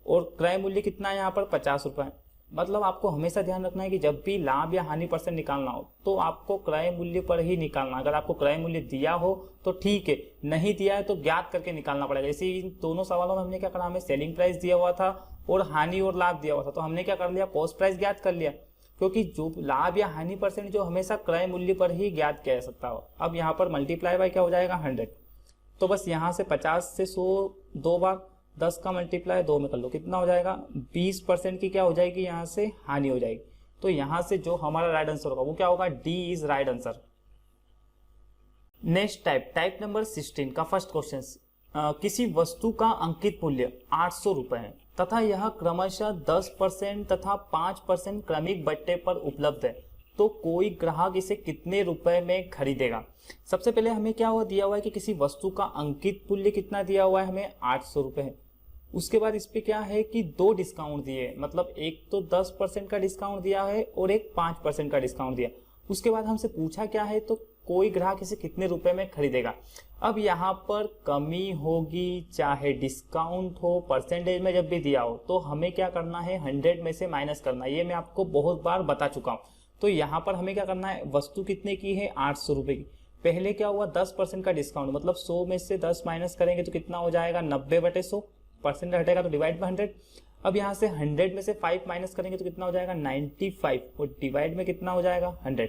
और क्रय मूल्य कितना है यहाँ पर, 50 रुपए। मतलब आपको हमेशा ध्यान रखना है कि जब भी लाभ या हानि परसेंट निकालना हो तो आपको क्रय मूल्य पर ही निकालना। अगर आपको क्रय मूल्य दिया हो तो ठीक है, नहीं दिया है तो ज्ञात करके निकालना पड़ेगा। जैसे इन दोनों सवालों में हमने क्या करा, हमें सेलिंग प्राइस दिया हुआ था और हानि और लाभ दिया हुआ था, तो हमने क्या कर लिया, कॉस्ट प्राइस ज्ञात कर लिया, क्योंकि जो लाभ या हानि परसेंट जो हमेशा क्रय मूल्य पर ही ज्ञात किया जा सकता हो। अब यहाँ पर मल्टीप्लाई बाय क्या हो जाएगा, 100। तो बस यहाँ से 50 से 100 2 बार, 10 का मल्टीप्लाई 2 में कर लो, कितना हो जाएगा, 20% की क्या हो जाएगी, यहाँ से हानि हो जाएगी। तो यहाँ से जो हमारा राइट आंसर होगा वो क्या होगा, D is right answer. Next type number 16 का फर्स्ट क्वेश्चन, किसी वस्तु का अंकित मूल्य 800 रुपए है तथा यह क्रमशः 10% तथा 5% क्रमिक बट्टे पर उपलब्ध है, तो कोई ग्राहक इसे कितने रुपए में खरीदेगा। सबसे पहले हमें क्या हुआ, दिया हुआ है कि किसी वस्तु का अंकित मूल्य कितना दिया हुआ है, हमें 800 रुपए है। उसके बाद इस पे क्या है कि 2 डिस्काउंट दिए, मतलब एक तो 10% का डिस्काउंट दिया है और एक 5% का डिस्काउंट दिया। उसके बाद हमसे पूछा क्या है, तो कोई ग्राहक इसे कितने रुपए में खरीदेगा। अब यहाँ पर कमी होगी, चाहे डिस्काउंट हो, परसेंटेज में जब भी दिया हो, तो हमें क्या करना है, 100 में से माइनस करना है। ये मैं आपको बहुत बार बता चुका हूँ। तो यहाँ पर हमें क्या करना है, वस्तु कितने की है, 800 रुपए की। पहले क्या हुआ, 10% का डिस्काउंट, मतलब 100 में से 10 माइनस करेंगे तो कितना हो जाएगा, 90/100, परसेंट हटेगा तो डिवाइड बाय 100। अब यहाँ से 100 में से 5 माइनस करेंगे तो कितना हो जाएगा, 95, और डिवाइड में कितना हो जाएगा, 100।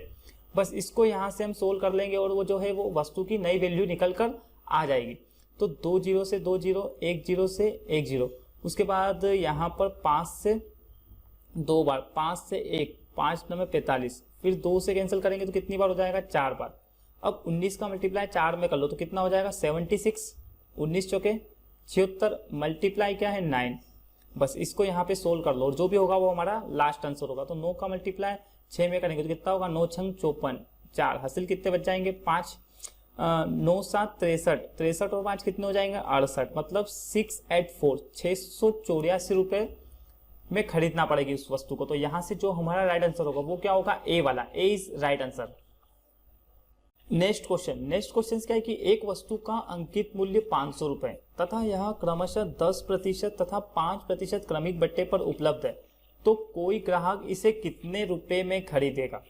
बस इसको यहाँ से हम सोल्व कर लेंगे और वो जो है वो वस्तु की नई वैल्यू निकल कर आ जाएगी। तो 2 0 से 2 0, 1 0 से 1 0, उसके बाद यहाँ पर 5 से 2 बार, 5 से 1, 5 9 45, फिर 2 से कैंसिल करेंगे तो कितनी बार हो जाएगा, 4 बार। अब 19 का मल्टीप्लाई 4 में कर लो तो कितना हो जाएगा, 76, 19 चौके 76, मल्टीप्लाई क्या है, 9। बस इसको यहाँ पे सोल्व कर लो और जो भी होगा वो हमारा लास्ट आंसर होगा। तो 9 का मल्टीप्लाई 6 में करेंगे तो कितना होगा, 9 छंग 54, 4 हासिल कितने बच जाएंगे, 5, 9 7 63, 63 और 5 कितने हो जाएंगे, 68। मतलब 684, 684 रुपए में खरीदना पड़ेगी उस वस्तु को। तो यहाँ से जो हमारा राइट आंसर होगा वो क्या होगा, ए वाला, A is right answer. Next question क्या है कि एक वस्तु का अंकित मूल्य 500 रुपए तथा यह क्रमशः 10% तथा 5% क्रमिक बट्टे पर उपलब्ध है, तो कोई ग्राहक इसे कितने रुपए में खरीदेगा।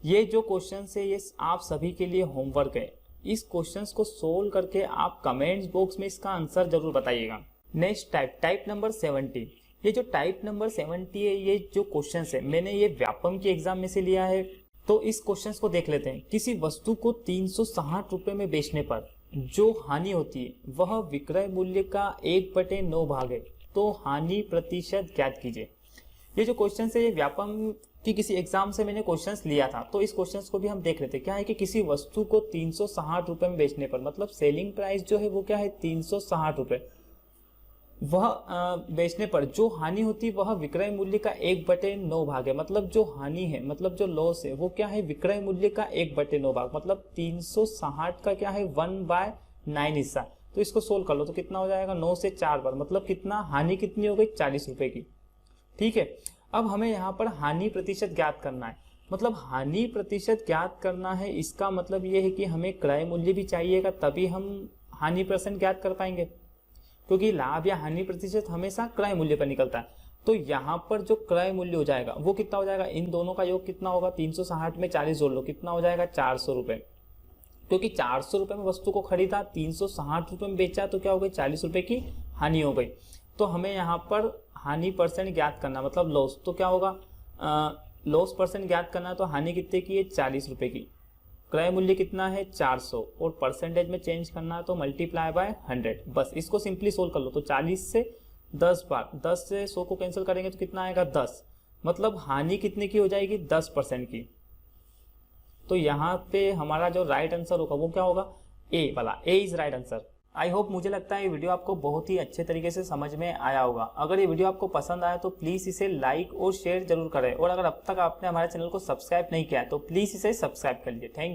ये जो क्वेश्चन है ये आप सभी के लिए होमवर्क है। इस क्वेश्चन को सोल्व करके आप कमेंट्स बॉक्स में इसका आंसर जरूर बताइएगा। Next type number 70। ये जो टाइप नंबर 70 है, ये जो क्वेश्चन है मैंने ये व्यापम के एग्जाम में से लिया है। तो इस क्वेश्चन को देख लेते हैं। किसी वस्तु को 360 रुपए में बेचने पर जो हानि होती है वह विक्रय मूल्य का 1/9 भाग है, तो हानि प्रतिशत ज्ञात कीजिए। ये जो क्वेश्चन है ये व्यापम की किसी एग्जाम से मैंने क्वेश्चंस लिया था, तो इस क्वेश्चंस को भी हम देख लेते हैं। क्या है कि किसी वस्तु को 360 रुपए में बेचने पर, मतलब सेलिंग प्राइस जो है वो क्या है, 360 रुपए, वह बेचने पर जो हानि होती है वह विक्रय मूल्य का 1/9 भाग है। मतलब जो हानि है, मतलब जो लॉस है वो क्या है, विक्रय मूल्य का 1/9 भाग, मतलब 360 का क्या है, 1/9 हिस्सा। तो इसको सोल्व कर लो तो कितना हो जाएगा, 9 से 4 बार, मतलब कितना, हानि कितनी हो गई, 40 रुपए की। ठीक है, अब हमें यहाँ पर हानि प्रतिशत ज्ञात करना है। मतलब हानि प्रतिशत ज्ञात करना है, इसका मतलब ये है कि हमें क्रय मूल्य भी चाहिएगा, तभी हम हानि % ज्ञात कर पाएंगे, क्योंकि लाभ या हानि प्रतिशत हमेशा क्रय मूल्य पर निकलता है। तो यहाँ पर जो क्रय मूल्य हो जाएगा वो कितना हो जाएगा, इन दोनों का योग कितना होगा, 360 में 40 जोड़ लो, कितना हो जाएगा 400 रुपए। क्योंकि 400 रुपए में वस्तु को खरीदा, 360 रुपए में बेचा, तो क्या हो गई, 40 रुपए की हानि हो गई। तो हमें यहाँ पर हानि परसेंट ज्ञात करना, मतलब लॉस, तो क्या होगा, लॉस परसेंट ज्ञात करना है, तो हानि कितने की है, 40 रुपए की। क्रय मूल्य कितना है, 400, और परसेंटेज में चेंज करना है तो मल्टीप्लाई बाय 100। बस इसको सिंपली सोल्व कर लो। तो 40 से 10 बार, 10 से 100 को कैंसिल करेंगे तो कितना आएगा, 10। मतलब हानि कितने की हो जाएगी, 10% की। तो यहाँ पे हमारा जो राइट आंसर होगा वो क्या होगा, ए वाला, A is right answer. I hope, मुझे लगता है ये वीडियो आपको बहुत ही अच्छे तरीके से समझ में आया होगा। अगर ये वीडियो आपको पसंद आया तो प्लीज़ इसे लाइक और शेयर जरूर करें, और अगर अब तक आपने हमारे चैनल को सब्सक्राइब नहीं किया है तो प्लीज़ इसे सब्सक्राइब कर लीजिए। थैंक